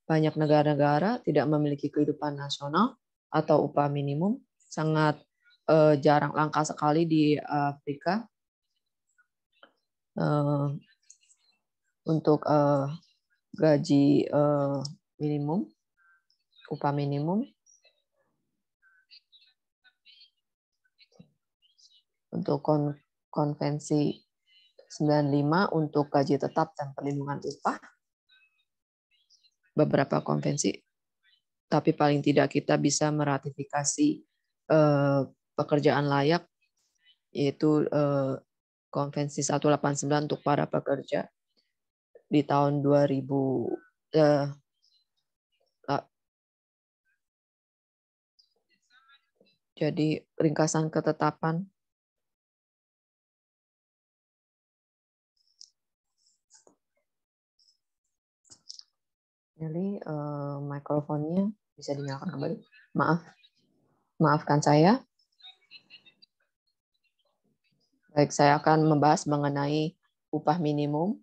Banyak negara-negara tidak memiliki kehidupan nasional atau upah minimum. Sangat jarang, langka sekali di Afrika untuk gaji minimum, upah minimum. Untuk konvensi 95 untuk gaji tetap dan perlindungan upah. Beberapa konvensi, tapi paling tidak kita bisa meratifikasi pekerjaan layak, yaitu konvensi 189 untuk para pekerja di tahun 2000. Jadi ringkasan ketetapan. Jadi mikrofonnya bisa dinyalakan kembali. Maafkan saya. Baik, saya akan membahas mengenai upah minimum.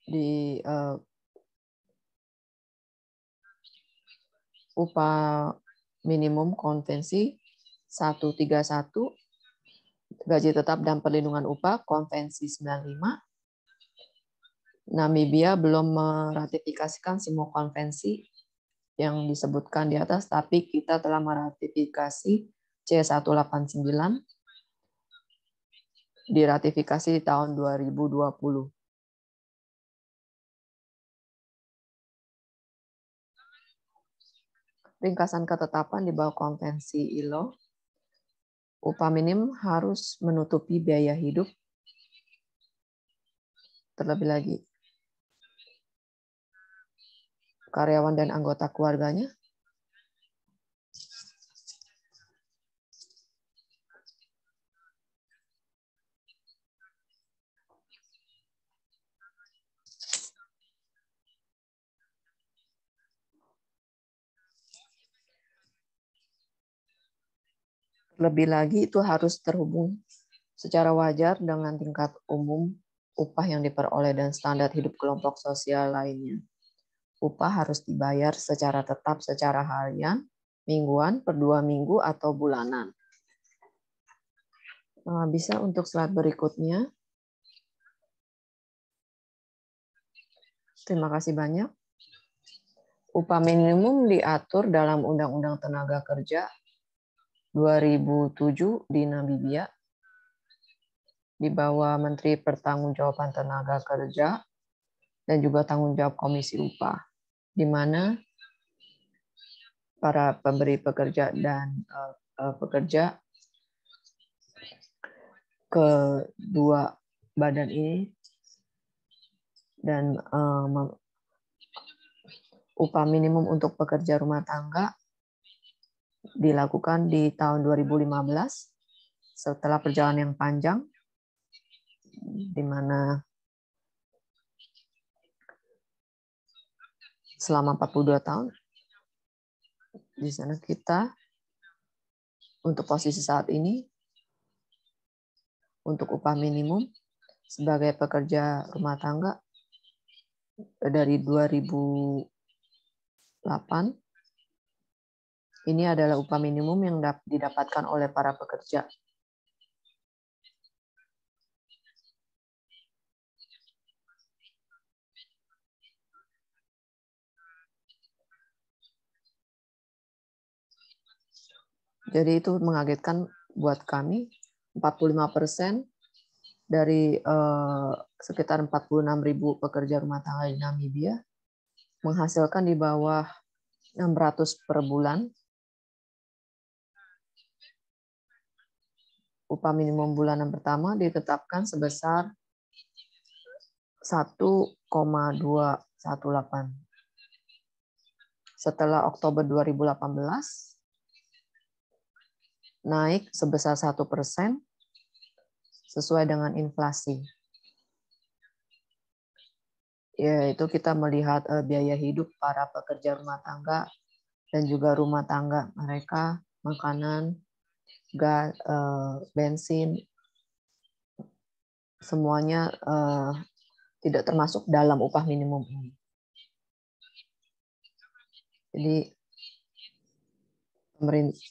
Di upah minimum konvensi 131, gaji tetap dan perlindungan upah konvensi 95. Namibia belum meratifikasikan semua konvensi yang disebutkan di atas, tapi kita telah meratifikasi C189, diratifikasi di tahun 2020. Ringkasan ketetapan di bawah konvensi ILO, upah minimum harus menutupi biaya hidup. Terlebih lagi, karyawan dan anggota keluarganya. Lebih lagi itu harus terhubung secara wajar dengan tingkat umum upah yang diperoleh dan standar hidup kelompok sosial lainnya. Upah harus dibayar secara tetap secara harian, mingguan, per 2 minggu, atau bulanan. Bisa untuk slide berikutnya. Terima kasih banyak. Upah minimum diatur dalam Undang-Undang Tenaga Kerja 2007 di Namibia, di bawah Menteri Pertanggungjawaban Tenaga Kerja dan juga tanggung jawab Komisi Upah, di mana para pemberi pekerja dan pekerja kedua badan ini dan upah minimum untuk pekerja rumah tangga dilakukan di tahun 2015 setelah perjalanan yang panjang, di mana selama 42 tahun, di sana kita untuk posisi saat ini, untuk upah minimum sebagai pekerja rumah tangga dari 2008, ini adalah upah minimum yang didapatkan oleh para pekerja. Jadi itu mengagetkan buat kami, 45% dari sekitar 46.000 pekerja rumah tangga di Namibia menghasilkan di bawah 600 per bulan. Upah minimum bulanan pertama ditetapkan sebesar 1,218. Setelah Oktober 2018, naik sebesar 1% sesuai dengan inflasi. Yaitu kita melihat biaya hidup para pekerja rumah tangga dan juga rumah tangga mereka, makanan, gas, bensin, semuanya tidak termasuk dalam upah minimum ini. Jadi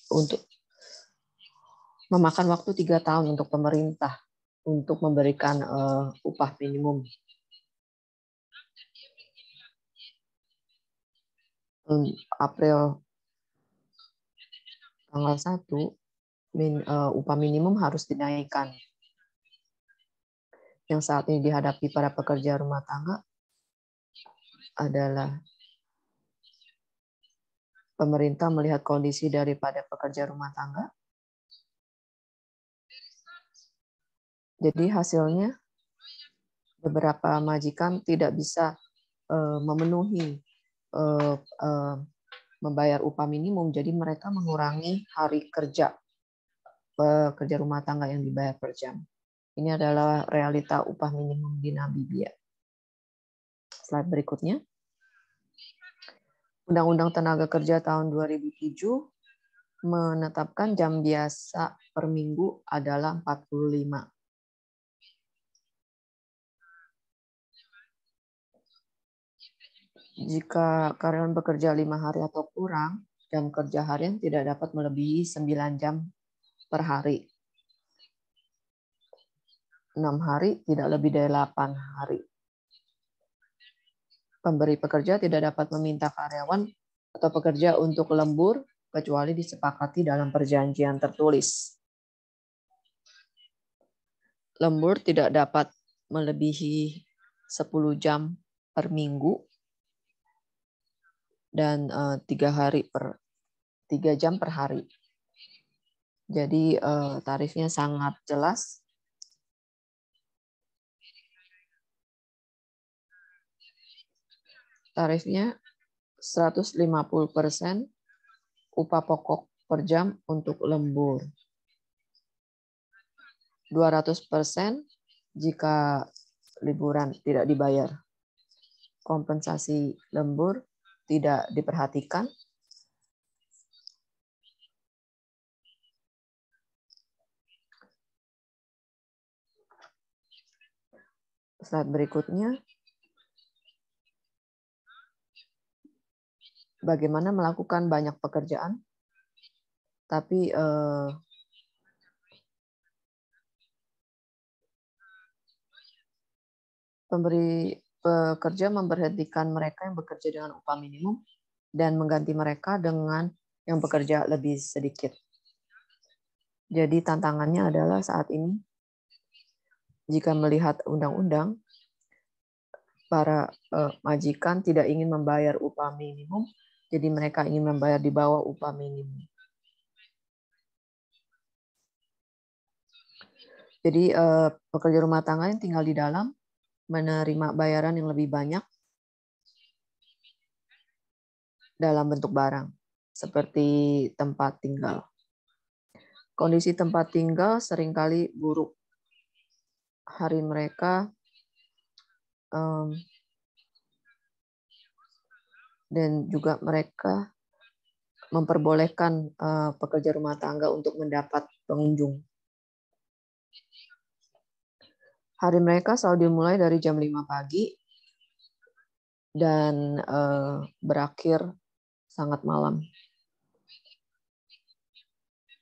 untuk memakan waktu 3 tahun untuk pemerintah untuk memberikan upah minimum. April tanggal 1, upah minimum harus dinaikkan. Yang saat ini dihadapi para pekerja rumah tangga adalah pemerintah melihat kondisi daripada pekerja rumah tangga. Jadi hasilnya beberapa majikan tidak bisa memenuhi membayar upah minimum, jadi mereka mengurangi hari kerja pekerja rumah tangga yang dibayar per jam. Ini adalah realita upah minimum di Namibia. Slide berikutnya. Undang-Undang Tenaga Kerja tahun 2007 menetapkan jam biasa per minggu adalah 45. Jika karyawan bekerja 5 hari atau kurang, jam kerja harian tidak dapat melebihi 9 jam per hari. 6 hari tidak lebih dari 8 hari. Pemberi pekerja tidak dapat meminta karyawan atau pekerja untuk lembur kecuali disepakati dalam perjanjian tertulis. Lembur tidak dapat melebihi 10 jam per minggu dan 3 jam per hari. Jadi tarifnya sangat jelas. Tarifnya 150% upah pokok per jam untuk lembur. 200% jika liburan tidak dibayar. Kompensasi lembur tidak diperhatikan. Slide berikutnya. Bagaimana melakukan banyak pekerjaan, tapi pemberi pekerja memberhentikan mereka yang bekerja dengan upah minimum dan mengganti mereka dengan yang bekerja lebih sedikit. Jadi tantangannya adalah saat ini, jika melihat undang-undang, para majikan tidak ingin membayar upah minimum, jadi mereka ingin membayar di bawah upah minimum. Jadi pekerja rumah tangga yang tinggal di dalam menerima bayaran yang lebih banyak dalam bentuk barang. seperti tempat tinggal. Kondisi tempat tinggal seringkali buruk. Hari mereka dan juga mereka memperbolehkan pekerja rumah tangga untuk mendapat pengunjung. Hari mereka selalu dimulai dari jam 5 pagi dan berakhir sangat malam,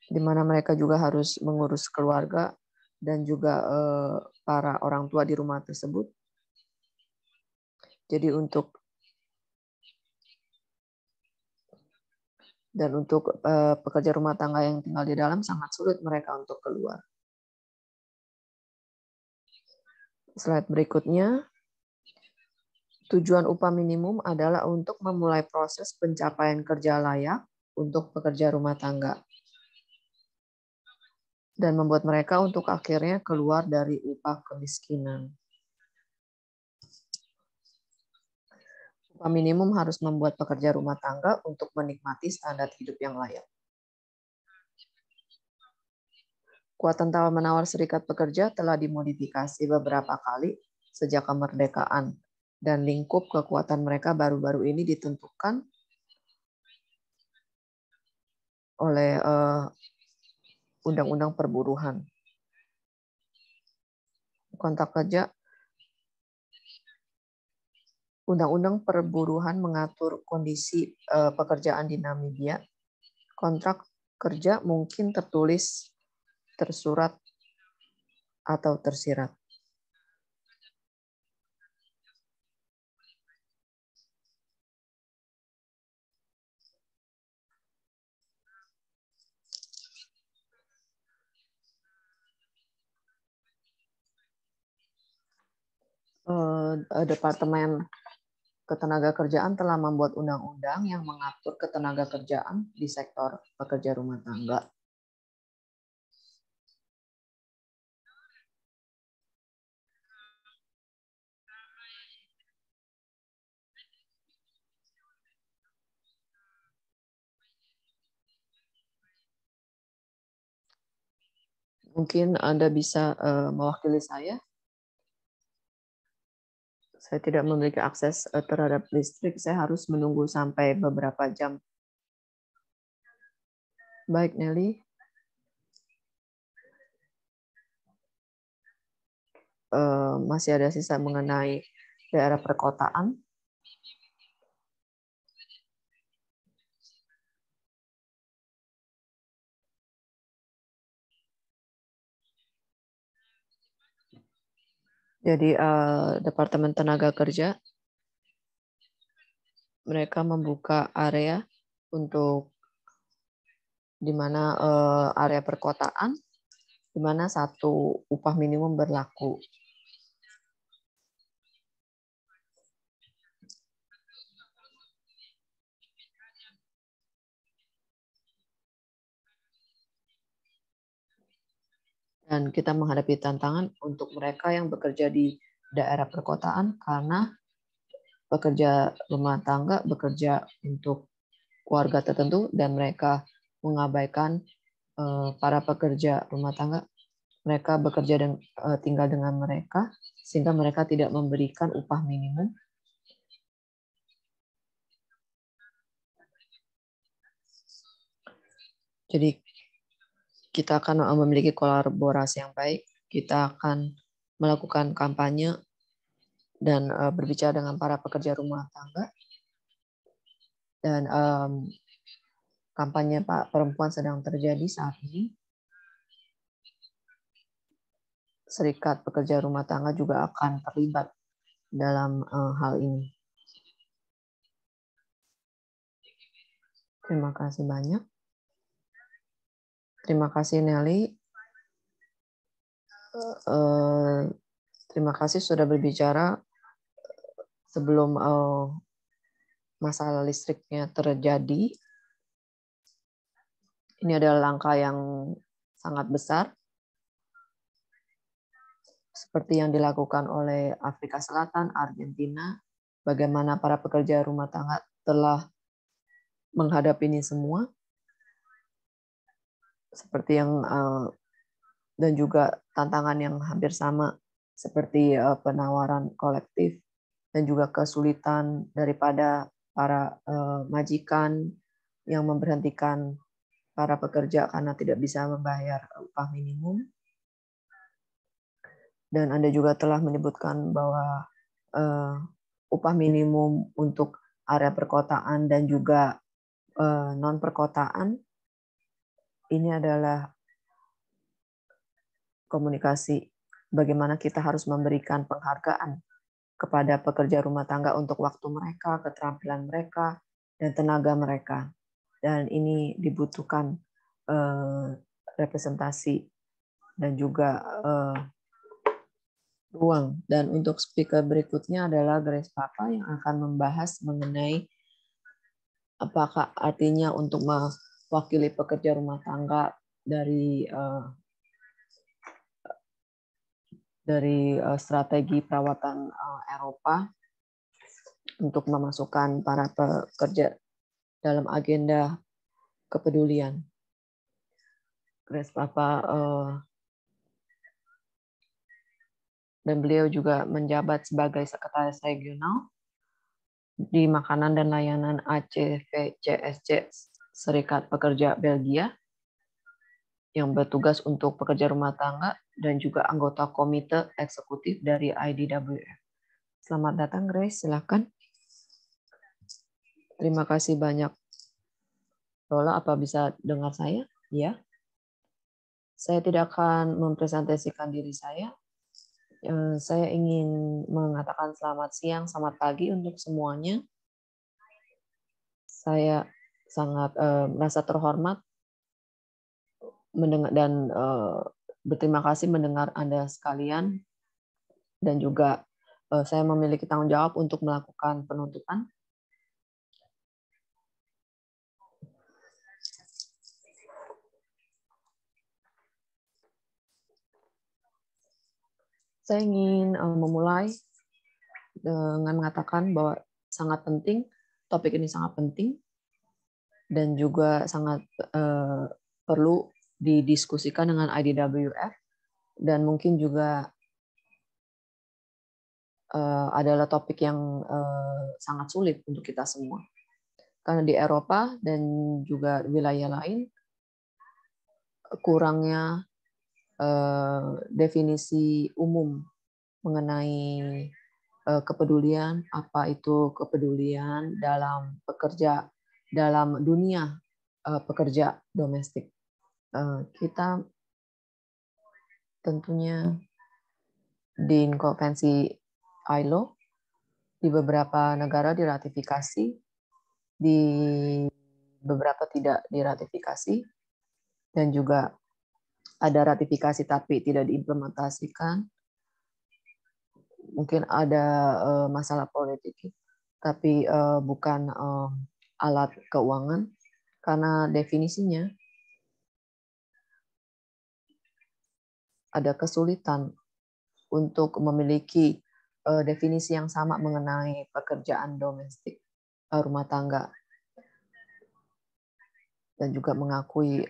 di mana mereka juga harus mengurus keluarga dan juga para orang tua di rumah tersebut. Jadi untuk pekerja rumah tangga yang tinggal di dalam sangat sulit mereka untuk keluar. Slide berikutnya, tujuan upah minimum adalah untuk memulai proses pencapaian kerja layak untuk pekerja rumah tangga dan membuat mereka untuk akhirnya keluar dari upah kemiskinan. Upah minimum harus membuat pekerja rumah tangga untuk menikmati standar hidup yang layak. Kekuatan tawar-menawar serikat pekerja telah dimodifikasi beberapa kali sejak kemerdekaan, dan lingkup kekuatan mereka baru-baru ini ditentukan oleh Undang-Undang Perburuhan. Kontrak kerja, Undang-Undang Perburuhan mengatur kondisi pekerjaan di Namibia. Kontrak kerja mungkin tertulis, tersurat, atau tersirat. Departemen Ketenagakerjaan telah membuat undang-undang yang mengatur ketenagakerjaan di sektor pekerja rumah tangga. Mungkin Anda bisa mewakili saya. Saya tidak memiliki akses terhadap listrik. Saya harus menunggu sampai beberapa jam. Baik, Nelly. Masih ada sisa mengenai daerah perkotaan. Jadi Departemen Tenaga Kerja, mereka membuka area untuk di mana area perkotaan, di mana satu upah minimum berlaku. Dan kita menghadapi tantangan untuk mereka yang bekerja di daerah perkotaan karena pekerja rumah tangga bekerja untuk keluarga tertentu dan mereka mengabaikan para pekerja rumah tangga. Mereka bekerja dan tinggal dengan mereka sehingga mereka tidak memberikan upah minimum. Jadi kita akan memiliki kolaborasi yang baik. Kita akan melakukan kampanye dan berbicara dengan para pekerja rumah tangga. Dan kampanye Pak Perempuan sedang terjadi saat ini. Serikat pekerja rumah tangga juga akan terlibat dalam hal ini. Terima kasih banyak. Terima kasih Nelly. Terima kasih sudah berbicara sebelum masalah listriknya terjadi. Ini adalah langkah yang sangat besar, seperti yang dilakukan oleh Afrika Selatan, Argentina, bagaimana para pekerja rumah tangga telah menghadapi ini semua, seperti yang dan juga tantangan yang hampir sama seperti penawaran kolektif dan juga kesulitan daripada para majikan yang memberhentikan para pekerja karena tidak bisa membayar upah minimum. Dan Anda juga telah menyebutkan bahwa upah minimum untuk area perkotaan dan juga non perkotaan ini adalah komunikasi bagaimana kita harus memberikan penghargaan kepada pekerja rumah tangga untuk waktu mereka, keterampilan mereka, dan tenaga mereka. Dan ini dibutuhkan representasi dan juga ruang. Dan untuk speaker berikutnya adalah Grace Papa yang akan membahas mengenai apakah artinya untuk mewakili pekerja rumah tangga dari strategi perawatan Eropa untuk memasukkan para pekerja dalam agenda kepedulian. Grace Papa dan beliau juga menjabat sebagai sekretaris regional di Makanan dan Layanan ACVCSC Serikat Pekerja Belgia yang bertugas untuk pekerja rumah tangga dan juga anggota komite eksekutif dari IDWF. Selamat datang Grace, silakan. Terima kasih banyak. Lola, apa bisa dengar saya? Ya. Saya tidak akan mempresentasikan diri saya. Saya ingin mengatakan selamat siang, selamat pagi untuk semuanya. Saya sangat merasa terhormat mendengar dan berterima kasih mendengar Anda sekalian, dan juga saya memiliki tanggung jawab untuk melakukan penuntutan. Saya ingin memulai dengan mengatakan bahwa sangat penting, topik ini sangat penting, dan juga sangat perlu didiskusikan dengan IDWF, dan mungkin juga adalah topik yang sangat sulit untuk kita semua. Karena di Eropa dan juga wilayah lain, kurangnya definisi umum mengenai kepedulian, apa itu kepedulian dalam dunia pekerja domestik. Kita tentunya di konvensi ILO di beberapa negara diratifikasi, di beberapa tidak diratifikasi, dan juga ada ratifikasi tapi tidak diimplementasikan. Mungkin ada masalah politik, tapi bukan alat keuangan, karena definisinya ada kesulitan untuk memiliki definisi yang sama mengenai pekerjaan domestik rumah tangga, dan juga mengakui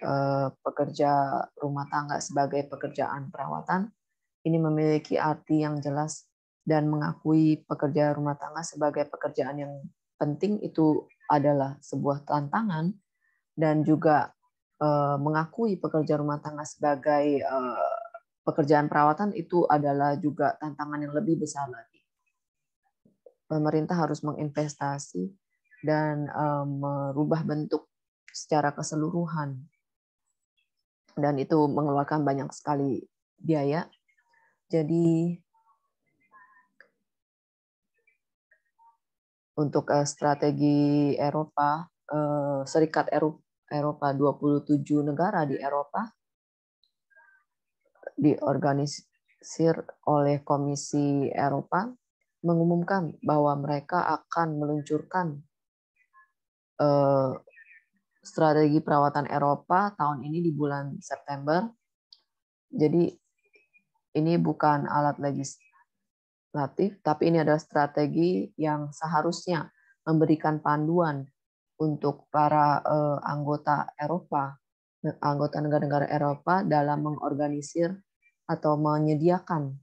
pekerja rumah tangga sebagai pekerjaan perawatan. Ini memiliki arti yang jelas, dan mengakui pekerja rumah tangga sebagai pekerjaan yang penting itu adalah sebuah tantangan, dan juga mengakui pekerja rumah tangga sebagai pekerjaan perawatan itu adalah juga tantangan yang lebih besar lagi. Pemerintah harus menginvestasi dan merubah bentuk secara keseluruhan, dan itu mengeluarkan banyak sekali biaya. Jadi untuk strategi Eropa, Serikat Eropa 27 negara di Eropa diorganisir oleh Komisi Eropa mengumumkan bahwa mereka akan meluncurkan strategi perawatan Eropa tahun ini di bulan September. Jadi ini bukan alat legislatif, tapi ini adalah strategi yang seharusnya memberikan panduan untuk para anggota Eropa, anggota negara-negara Eropa dalam mengorganisir atau menyediakan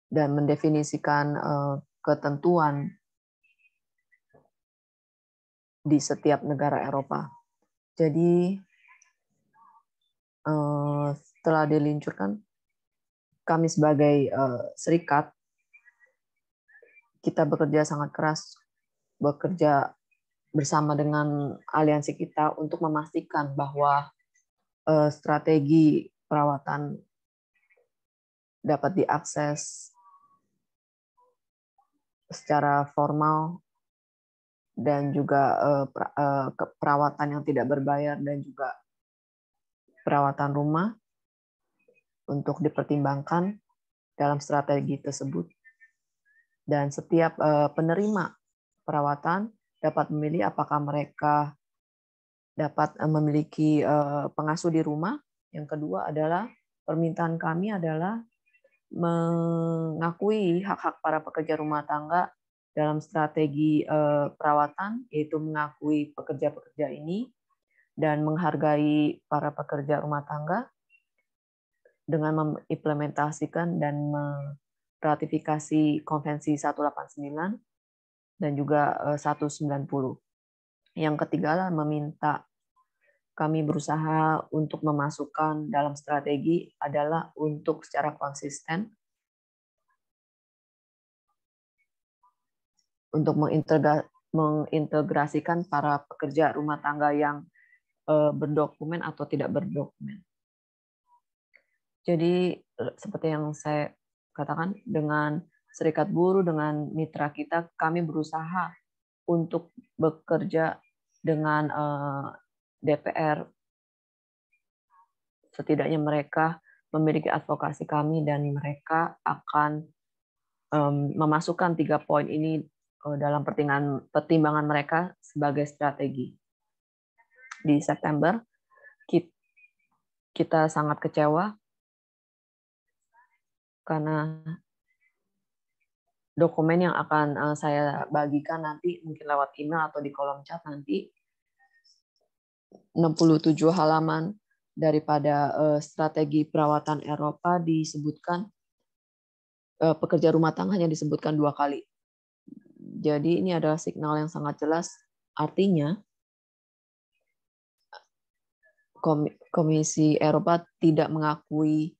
dan mendefinisikan ketentuan di setiap negara Eropa. Jadi setelah diluncurkan, kami sebagai serikat, kita bekerja sangat keras, bekerja bersama dengan aliansi kita untuk memastikan bahwa strategi perawatan dapat diakses secara formal dan juga perawatan yang tidak berbayar dan juga perawatan rumah untuk dipertimbangkan dalam strategi tersebut. Dan setiap penerima perawatan dapat memilih apakah mereka dapat memiliki pengasuh di rumah. Yang kedua adalah permintaan kami adalah mengakui hak-hak para pekerja rumah tangga dalam strategi perawatan, yaitu mengakui pekerja-pekerja ini dan menghargai para pekerja rumah tangga dengan mengimplementasikan dan meratifikasi Konvensi 189 dan juga 190. Yang ketiga adalah meminta kami berusaha untuk memasukkan dalam strategi adalah untuk secara konsisten untuk mengintegrasikan para pekerja rumah tangga yang berdokumen atau tidak berdokumen. Jadi seperti yang saya katakan, dengan serikat buruh, dengan mitra kita, kami berusaha untuk bekerja dengan DPR. Setidaknya mereka memiliki advokasi kami dan mereka akan memasukkan 3 poin ini dalam pertimbangan mereka sebagai strategi. Di September, kita sangat kecewa karena dokumen yang akan saya bagikan nanti, mungkin lewat email atau di kolom chat nanti, 67 halaman daripada strategi perawatan Eropa disebutkan, pekerja rumah tangga hanya disebutkan 2 kali. Jadi ini adalah signal yang sangat jelas, artinya Komisi Eropa tidak mengakui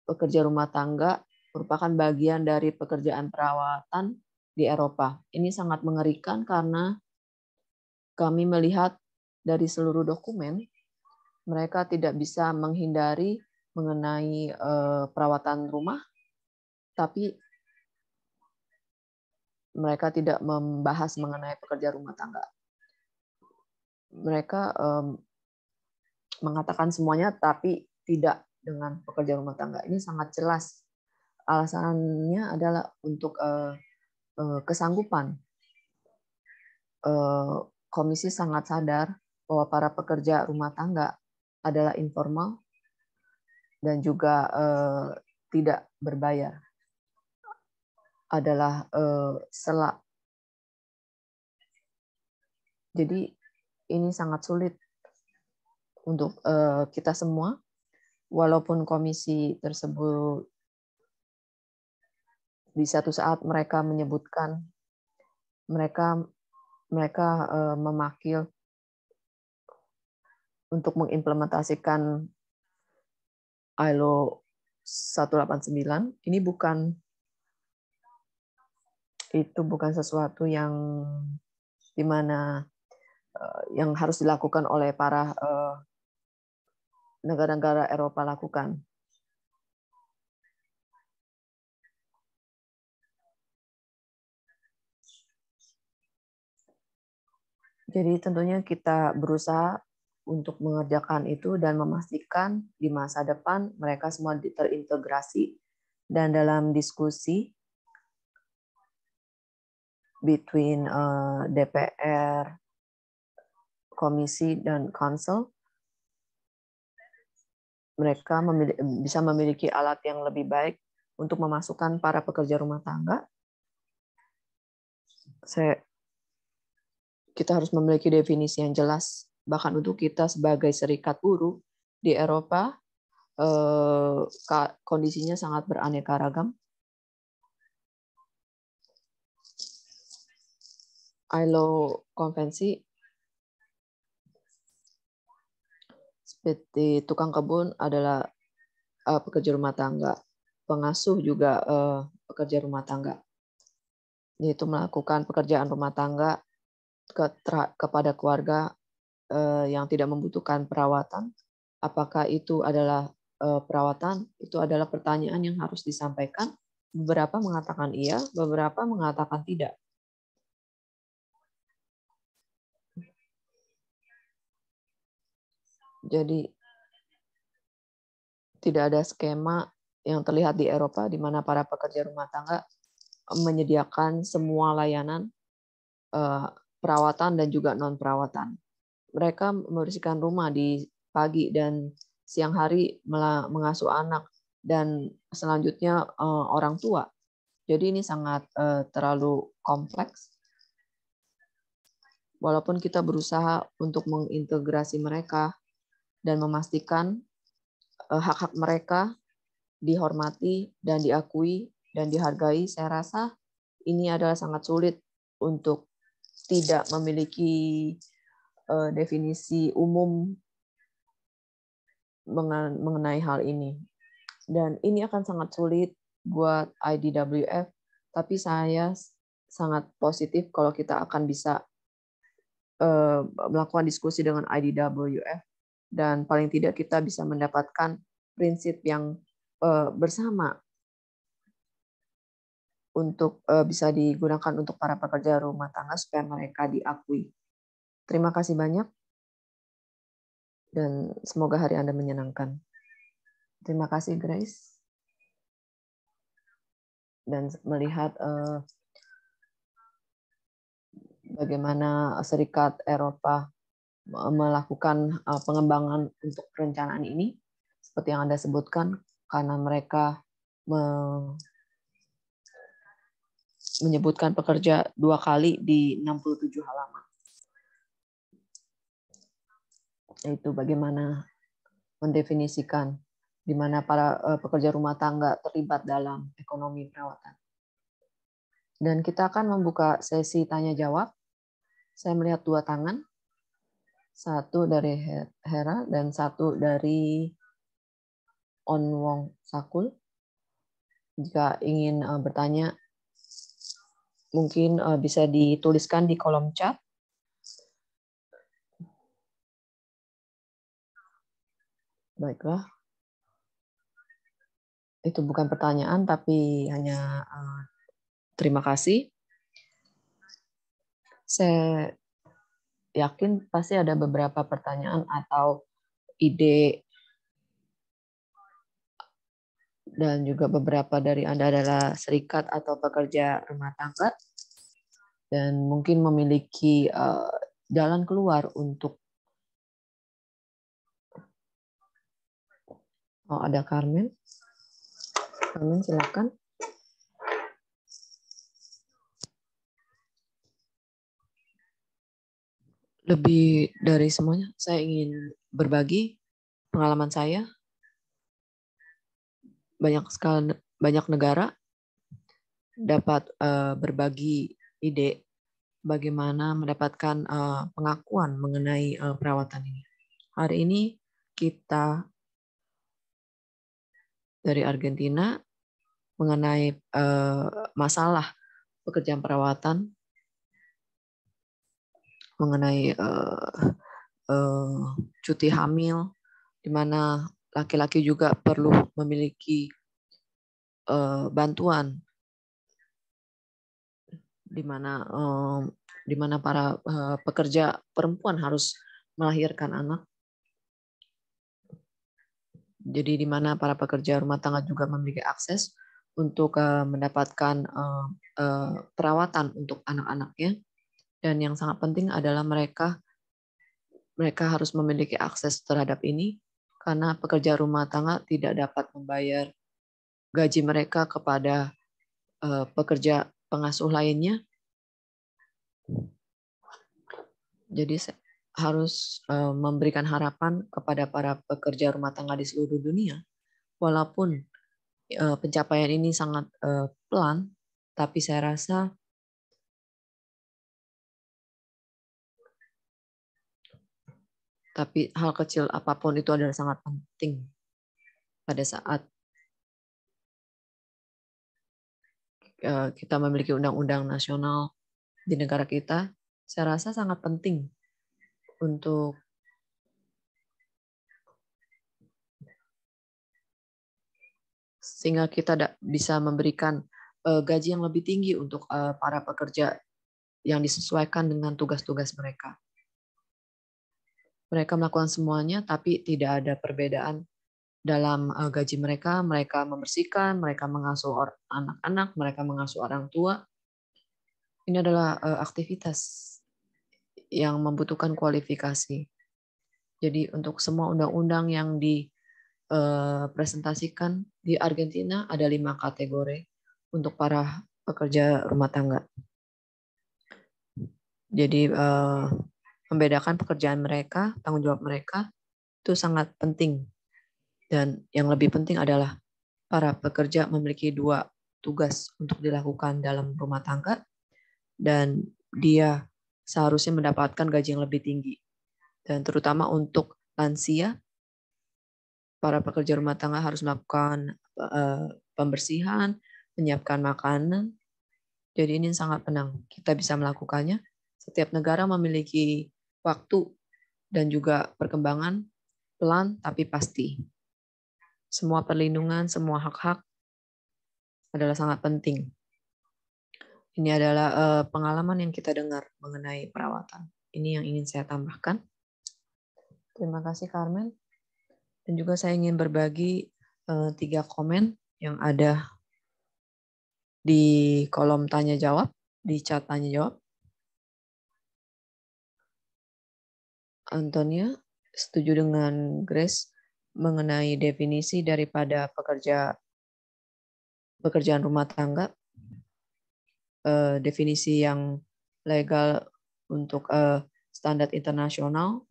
pekerja rumah tangga merupakan bagian dari pekerjaan perawatan di Eropa. Ini sangat mengerikan karena kami melihat dari seluruh dokumen, mereka tidak bisa menghindari mengenai perawatan rumah, tapi mereka tidak membahas mengenai pekerja rumah tangga. Mereka mengatakan semuanya, tapi tidak dengan pekerja rumah tangga. Ini sangat jelas. Alasannya adalah untuk kesanggupan. Komisi sangat sadar bahwa para pekerja rumah tangga adalah informal dan juga tidak berbayar, adalah sela. Jadi ini sangat sulit untuk kita semua, walaupun komisi tersebut di satu saat mereka menyebutkan mereka memakil untuk mengimplementasikan ILO 189. Ini bukan sesuatu yang dimana yang harus dilakukan oleh para negara-negara Eropa lakukan. Jadi tentunya kita berusaha untuk mengerjakan itu dan memastikan di masa depan mereka semua terintegrasi dan dalam diskusi between DPR, Komisi, dan Council, mereka bisa memiliki alat yang lebih baik untuk memasukkan para pekerja rumah tangga kita harus memiliki definisi yang jelas. Bahkan untuk kita sebagai serikat buruh di Eropa, kondisinya sangat beraneka ragam. ILO konvensi seperti tukang kebun adalah pekerja rumah tangga, pengasuh juga pekerja rumah tangga, yaitu melakukan pekerjaan rumah tangga kepada keluarga yang tidak membutuhkan perawatan. Apakah itu adalah perawatan? Itu adalah pertanyaan yang harus disampaikan. Beberapa mengatakan iya, beberapa mengatakan tidak. Jadi tidak ada skema yang terlihat di Eropa di mana para pekerja rumah tangga menyediakan semua layanan perawatan dan juga non perawatan. Mereka membersihkan rumah di pagi dan siang hari, mengasuh anak, dan selanjutnya orang tua. Jadi ini sangat terlalu kompleks. Walaupun kita berusaha untuk mengintegrasi mereka dan memastikan hak-hak mereka dihormati dan diakui dan dihargai, saya rasa ini adalah sangat sulit untuk tidak memiliki definisi umum mengenai hal ini. Dan ini akan sangat sulit buat IDWF, tapi saya sangat positif kalau kita akan bisa melakukan diskusi dengan IDWF, dan paling tidak kita bisa mendapatkan prinsip yang bersama untuk bisa digunakan untuk para pekerja rumah tangga supaya mereka diakui. Terima kasih banyak dan semoga hari Anda menyenangkan. Terima kasih Grace. Dan melihat bagaimana Serikat Eropa melakukan pengembangan untuk perencanaan ini, seperti yang Anda sebutkan, karena mereka menyebutkan pekerja 2 kali di 67 halaman. Yaitu bagaimana mendefinisikan di mana para pekerja rumah tangga terlibat dalam ekonomi perawatan. Dan kita akan membuka sesi tanya-jawab. Saya melihat 2 tangan. Satu dari Hera dan satu dari Onwong Sakul. Jika ingin bertanya, mungkin bisa dituliskan di kolom chat. Baiklah. Itu bukan pertanyaan, tapi hanya terima kasih. Saya yakin pasti ada beberapa pertanyaan atau ide, dan juga beberapa dari Anda adalah serikat atau pekerja rumah tangga, dan mungkin memiliki jalan keluar untuk ada Carmen. Carmen, silakan. Lebih dari semuanya, saya ingin berbagi pengalaman saya. Banyak negara dapat berbagi ide bagaimana mendapatkan pengakuan mengenai perawatan ini. Hari ini kita dari Argentina mengenai masalah pekerjaan perawatan, mengenai cuti hamil, di mana laki-laki juga perlu memiliki bantuan, di mana para pekerja perempuan harus melahirkan anak. Jadi di mana para pekerja rumah tangga juga memiliki akses untuk mendapatkan perawatan untuk anak-anaknya. Dan yang sangat penting adalah mereka harus memiliki akses terhadap ini, karena pekerja rumah tangga tidak dapat membayar gaji mereka kepada pekerja pengasuh lainnya. Jadi harus memberikan harapan kepada para pekerja rumah tangga di seluruh dunia, walaupun pencapaian ini sangat pelan, tapi saya rasa hal kecil apapun itu adalah sangat penting pada saat kita memiliki undang-undang nasional di negara kita. Saya rasa sangat penting untuk sehingga kita bisa memberikan gaji yang lebih tinggi untuk para pekerja yang disesuaikan dengan tugas-tugas mereka. Mereka melakukan semuanya, tapi tidak ada perbedaan dalam gaji mereka. Mereka membersihkan, mereka mengasuh anak-anak, mereka mengasuh orang tua. Ini adalah aktivitas yang membutuhkan kualifikasi. Jadi untuk semua undang-undang yang dipresentasikan di Argentina ada 5 kategori untuk para pekerja rumah tangga. Jadi membedakan pekerjaan mereka, tanggung jawab mereka itu sangat penting. Dan yang lebih penting adalah para pekerja memiliki 2 tugas untuk dilakukan dalam rumah tangga, dan dia seharusnya mendapatkan gaji yang lebih tinggi. Dan terutama untuk lansia, para pekerja rumah tangga harus melakukan pembersihan, menyiapkan makanan. Jadi ini sangat penting. Kita bisa melakukannya. Setiap negara memiliki waktu dan juga perkembangan pelan tapi pasti. Semua perlindungan, semua hak-hak adalah sangat penting. Ini adalah pengalaman yang kita dengar mengenai perawatan. Ini yang ingin saya tambahkan. Terima kasih Carmen. Dan juga saya ingin berbagi 3 komen yang ada di kolom tanya jawab, di chat tanya jawab. Antonia setuju dengan Grace mengenai definisi daripada pekerjaan rumah tangga, definisi yang legal untuk standar internasional,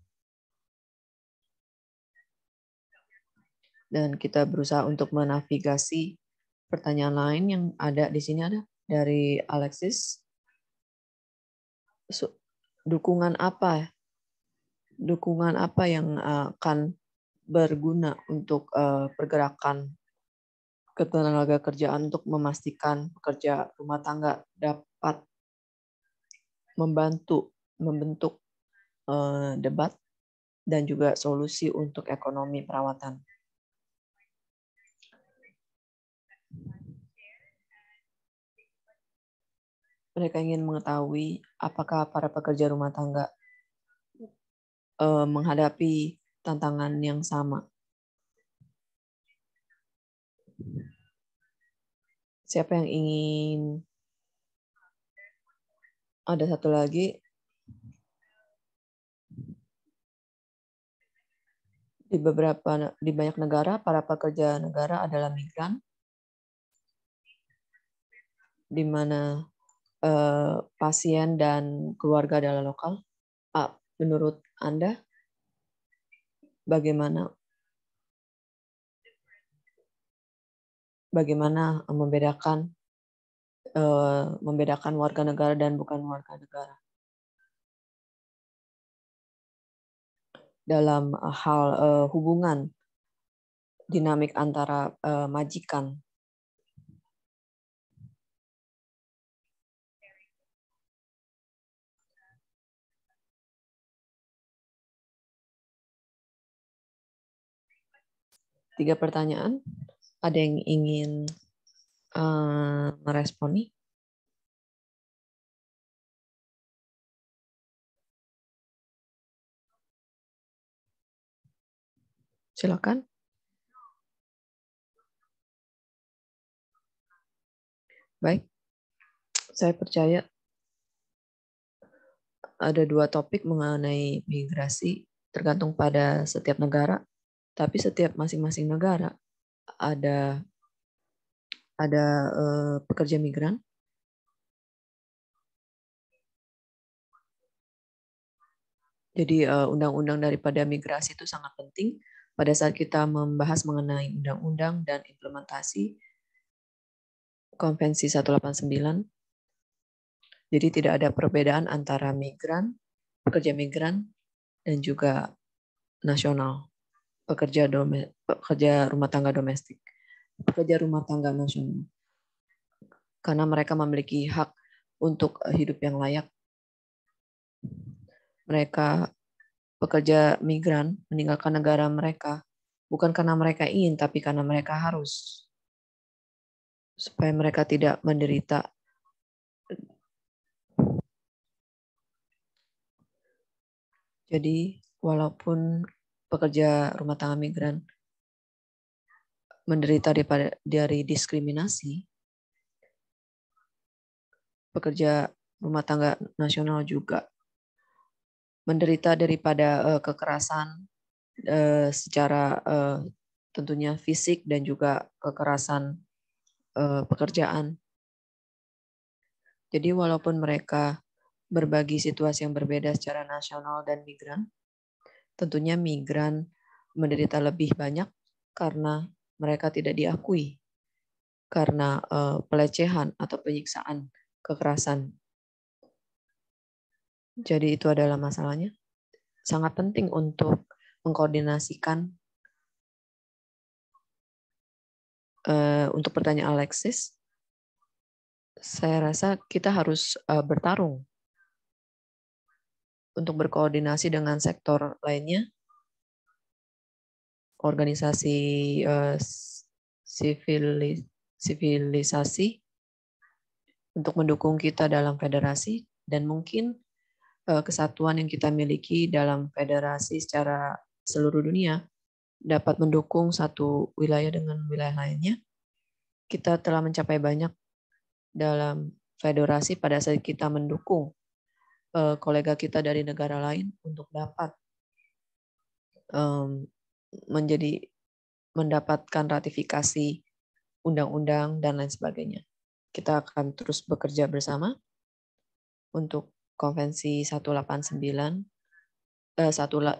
dan kita berusaha untuk menavigasi pertanyaan lain yang ada di sini. Ada dari Alexis, dukungan apa yang akan berguna untuk pergerakan ketenaga kerjaan untuk memastikan pekerja rumah tangga dapat membentuk debat dan juga solusi untuk ekonomi perawatan. Mereka ingin mengetahui apakah para pekerja rumah tangga menghadapi tantangan yang sama. Siapa yang ingin? Ada satu lagi. Di banyak negara, para pekerja negara adalah migran, di mana pasien dan keluarga adalah lokal. Menurut Anda, bagaimana membedakan warga negara dan bukan warga negara dalam hal hubungan dinamik antara majikan? Tiga pertanyaan. Ada yang ingin meresponi? Silakan. Baik. Saya percaya ada 2 topik mengenai migrasi, tergantung pada setiap negara. Tapi setiap masing-masing negara ada pekerja migran Jadi undang-undang daripada migrasi itu sangat penting pada saat kita membahas mengenai undang-undang dan implementasi Konvensi 189. Jadi tidak ada perbedaan antara migran, pekerja migran, dan juga nasional, pekerja rumah tangga domestik, pekerja rumah tangga nasional. Karena mereka memiliki hak untuk hidup yang layak. Mereka pekerja migran meninggalkan negara mereka bukan karena mereka ingin, tapi karena mereka harus, supaya mereka tidak menderita. Jadi walaupun pekerja rumah tangga migran menderita dari diskriminasi, pekerja rumah tangga nasional juga menderita daripada kekerasan secara tentunya fisik dan juga kekerasan pekerjaan. Jadi walaupun mereka berbagi situasi yang berbeda secara nasional dan migran, tentunya migran menderita lebih banyak karena mereka tidak diakui karena pelecehan atau penyiksaan, kekerasan. Jadi itu adalah masalahnya. Sangat penting untuk mengkoordinasikan. Untuk pertanyaan Alexis, saya rasa kita harus bertarung untuk berkoordinasi dengan sektor lainnya, organisasi sivilisasi untuk mendukung kita dalam federasi, dan mungkin kesatuan yang kita miliki dalam federasi secara seluruh dunia dapat mendukung satu wilayah dengan wilayah lainnya. Kita telah mencapai banyak dalam federasi pada saat kita mendukung kolega kita dari negara lain untuk dapat mendapatkan ratifikasi undang-undang dan lain sebagainya. Kita akan terus bekerja bersama untuk Konvensi 190 dan 189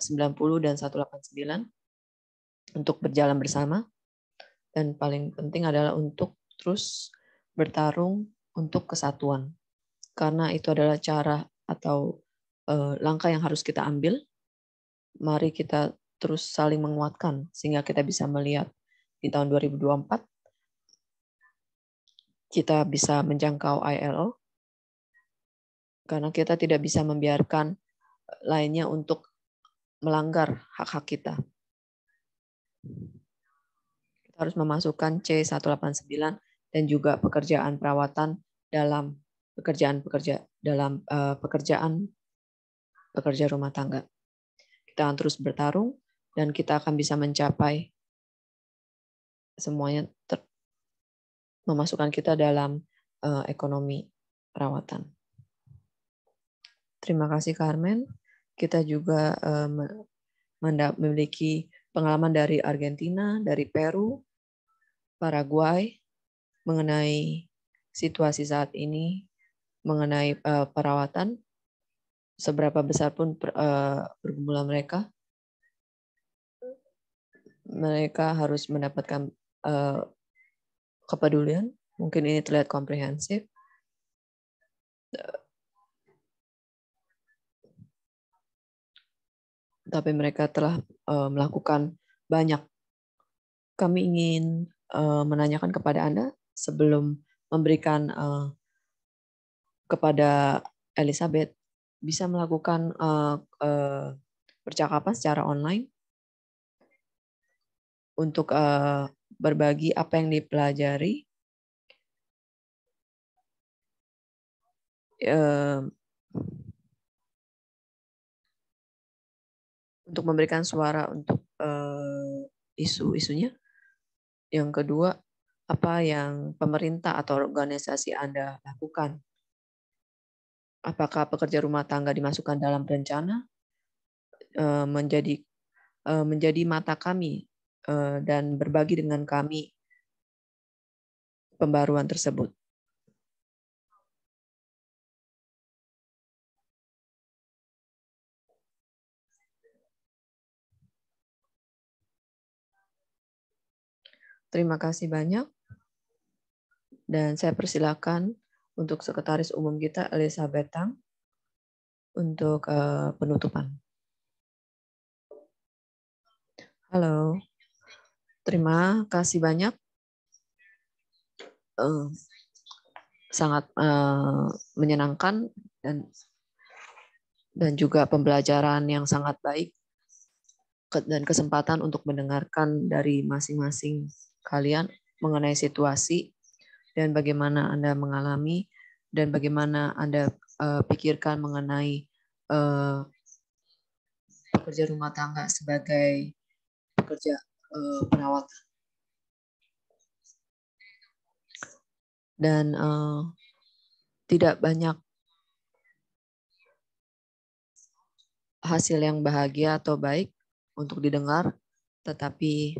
untuk berjalan bersama. Dan paling penting adalah untuk terus bertarung untuk kesatuan. Karena itu adalah cara atau langkah yang harus kita ambil. Mari kita terus saling menguatkan sehingga kita bisa melihat di tahun 2024 kita bisa menjangkau ILO, karena kita tidak bisa membiarkan lainnya untuk melanggar hak-hak kita. Kita harus memasukkan C189 dan juga pekerjaan perawatan dalam pekerja rumah tangga. Kita akan terus bertarung dan kita akan bisa mencapai semuanya, memasukkan kita dalam ekonomi perawatan. Terima kasih Carmen. Kita juga memiliki pengalaman dari Argentina, dari Peru, Paraguay mengenai situasi saat ini, mengenai perawatan, seberapa besar pun pergumulan mereka harus mendapatkan kepedulian. Mungkin ini terlihat komprehensif. Tapi mereka telah melakukan banyak. Kami ingin menanyakan kepada Anda sebelum memberikan kepada Elizabeth, bisa melakukan percakapan secara online untuk berbagi apa yang dipelajari, untuk memberikan suara untuk isu-isunya. Yang kedua, apa yang pemerintah atau organisasi Anda lakukan? Apakah pekerja rumah tangga dimasukkan dalam rencana menjadi mata kami dan berbagi dengan kami pembaruan tersebut? Terima kasih banyak. Dan saya persilakan untuk Sekretaris Umum kita, Elizabeth Tang, untuk penutupan. Halo, terima kasih banyak. Sangat menyenangkan dan juga pembelajaran yang sangat baik dan kesempatan untuk mendengarkan dari masing-masing kalian mengenai situasi dan bagaimana Anda mengalami dan bagaimana Anda pikirkan mengenai pekerja rumah tangga sebagai pekerja perawatan. Dan tidak banyak hasil yang bahagia atau baik untuk didengar, tetapi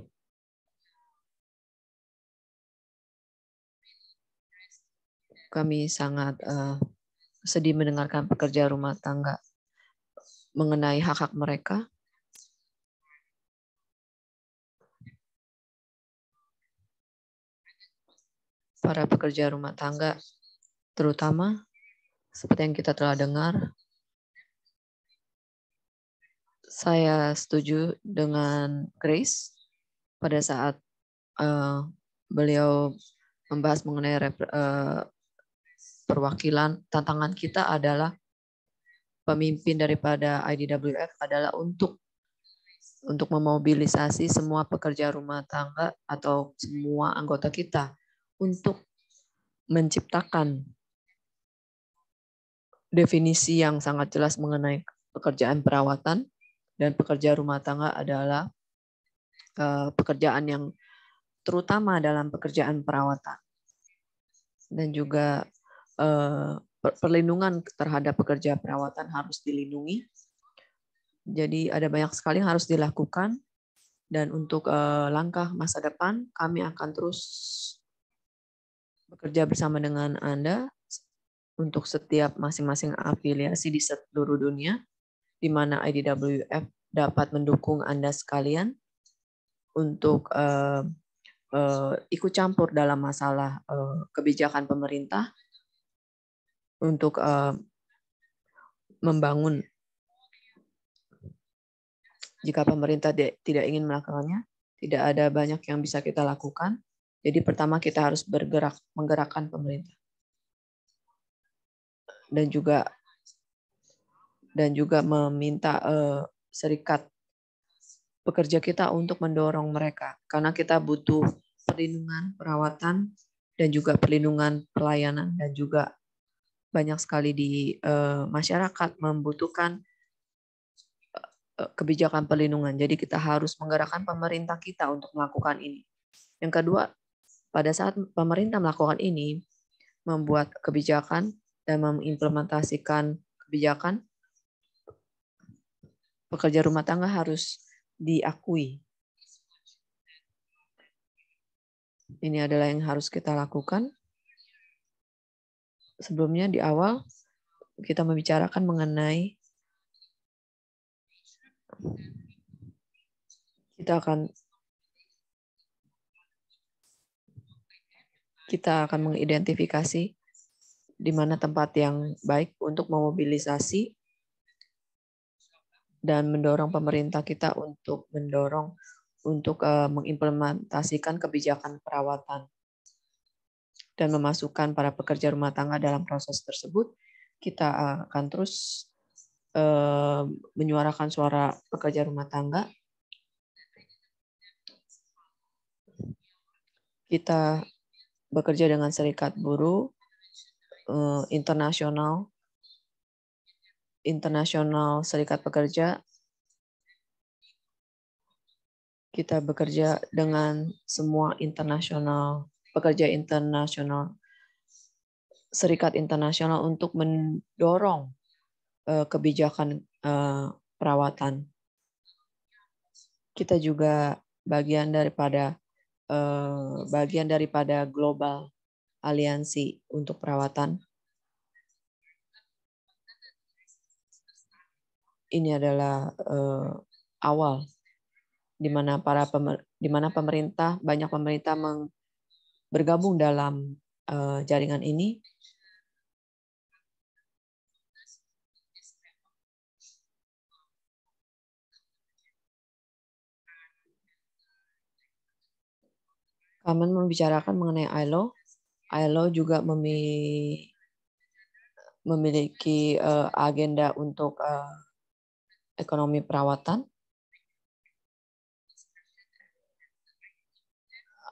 kami sangat sedih mendengarkan pekerja rumah tangga mengenai hak-hak mereka. Para pekerja rumah tangga, terutama seperti yang kita telah dengar, saya setuju dengan Grace pada saat beliau membahas mengenai perwakilan. Tantangan kita adalah pemimpin daripada IDWF adalah untuk memobilisasi semua pekerja rumah tangga atau semua anggota kita untuk menciptakan definisi yang sangat jelas mengenai pekerjaan perawatan, dan pekerja rumah tangga adalah pekerjaan yang terutama dalam pekerjaan perawatan, dan juga perlindungan terhadap pekerja perawatan harus dilindungi. Jadi ada banyak sekali yang harus dilakukan, dan untuk langkah masa depan kami akan terus bekerja bersama dengan Anda untuk setiap masing-masing afiliasi di seluruh dunia, di mana IDWF dapat mendukung Anda sekalian untuk ikut campur dalam masalah kebijakan pemerintah untuk membangun. Jika pemerintah tidak ingin melakukannya, tidak ada banyak yang bisa kita lakukan. Jadi pertama kita harus menggerakkan pemerintah. Dan juga meminta serikat pekerja kita untuk mendorong mereka, karena kita butuh perlindungan perawatan dan juga perlindungan pelayanan, dan juga banyak sekali di masyarakat membutuhkan kebijakan perlindungan. Jadi kita harus menggerakkan pemerintah kita untuk melakukan ini. Yang kedua, pada saat pemerintah melakukan ini, membuat kebijakan dan mengimplementasikan kebijakan, pekerja rumah tangga harus diakui. Ini adalah yang harus kita lakukan. Sebelumnya di awal kita membicarakan mengenai kita akan mengidentifikasi di mana tempat yang baik untuk memobilisasi dan mendorong pemerintah kita untuk mengimplementasikan kebijakan perawatan dan memasukkan para pekerja rumah tangga dalam proses tersebut. Kita akan terus menyuarakan suara pekerja rumah tangga. Kita bekerja dengan serikat buruh internasional serikat pekerja. Kita bekerja dengan semua pekerja internasional, serikat internasional untuk mendorong kebijakan perawatan. Kita juga bagian daripada global aliansi untuk perawatan. Ini adalah awal di mana banyak pemerintah bergabung dalam jaringan ini. Kami membicarakan mengenai ILO. ILO juga memiliki agenda untuk ekonomi perawatan.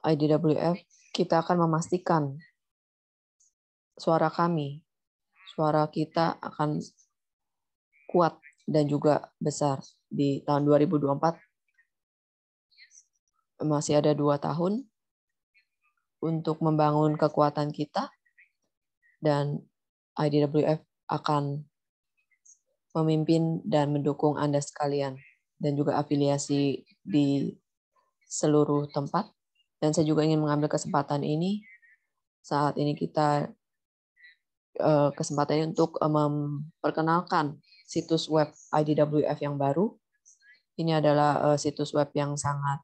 IDWF, kita akan memastikan suara kita akan kuat dan juga besar di tahun 2024. Masih ada 2 tahun untuk membangun kekuatan kita, dan IDWF akan memimpin dan mendukung Anda sekalian, dan juga afiliasi di seluruh tempat. Dan saya juga ingin mengambil kesempatan ini, saat ini kita kesempatan ini untuk memperkenalkan situs web IDWF yang baru. Ini adalah situs web yang sangat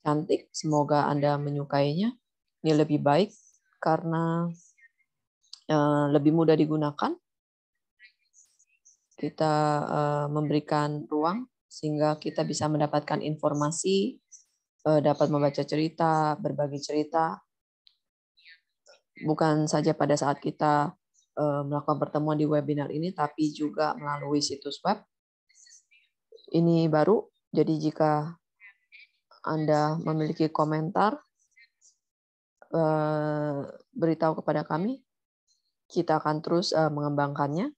cantik, semoga Anda menyukainya. Ini lebih baik karena lebih mudah digunakan. Kita memberikan ruang sehingga kita bisa mendapatkan informasi, dapat membaca cerita, berbagi cerita, bukan saja pada saat kita melakukan pertemuan di webinar ini, tapi juga melalui situs web. Ini baru, jadi jika Anda memiliki komentar, beritahu kepada kami. Kita akan terus mengembangkannya.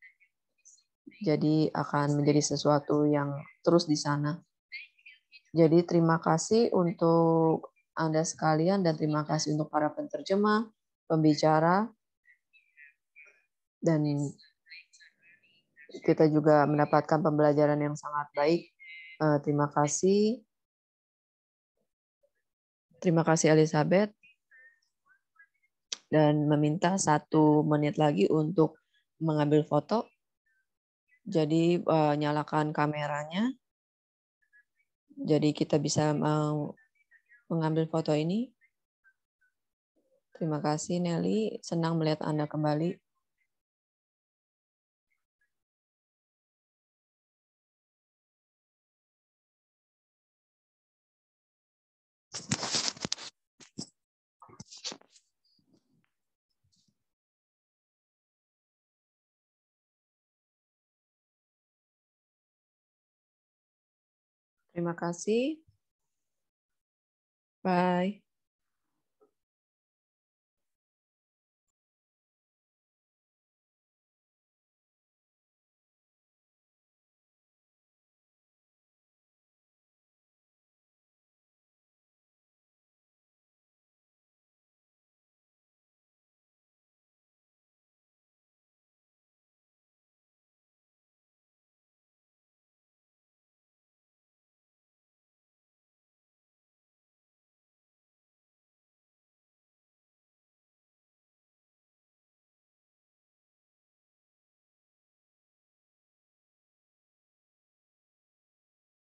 Jadi akan menjadi sesuatu yang terus di sana. Jadi terima kasih untuk Anda sekalian, dan terima kasih untuk para penerjemah, pembicara, dan kita juga mendapatkan pembelajaran yang sangat baik. Terima kasih. Terima kasih Elizabeth. Dan meminta 1 menit lagi untuk mengambil foto. Jadi nyalakan kameranya. Jadi kita bisa mengambil foto ini. Terima kasih Nelly, senang melihat Anda kembali. Terima kasih. Bye.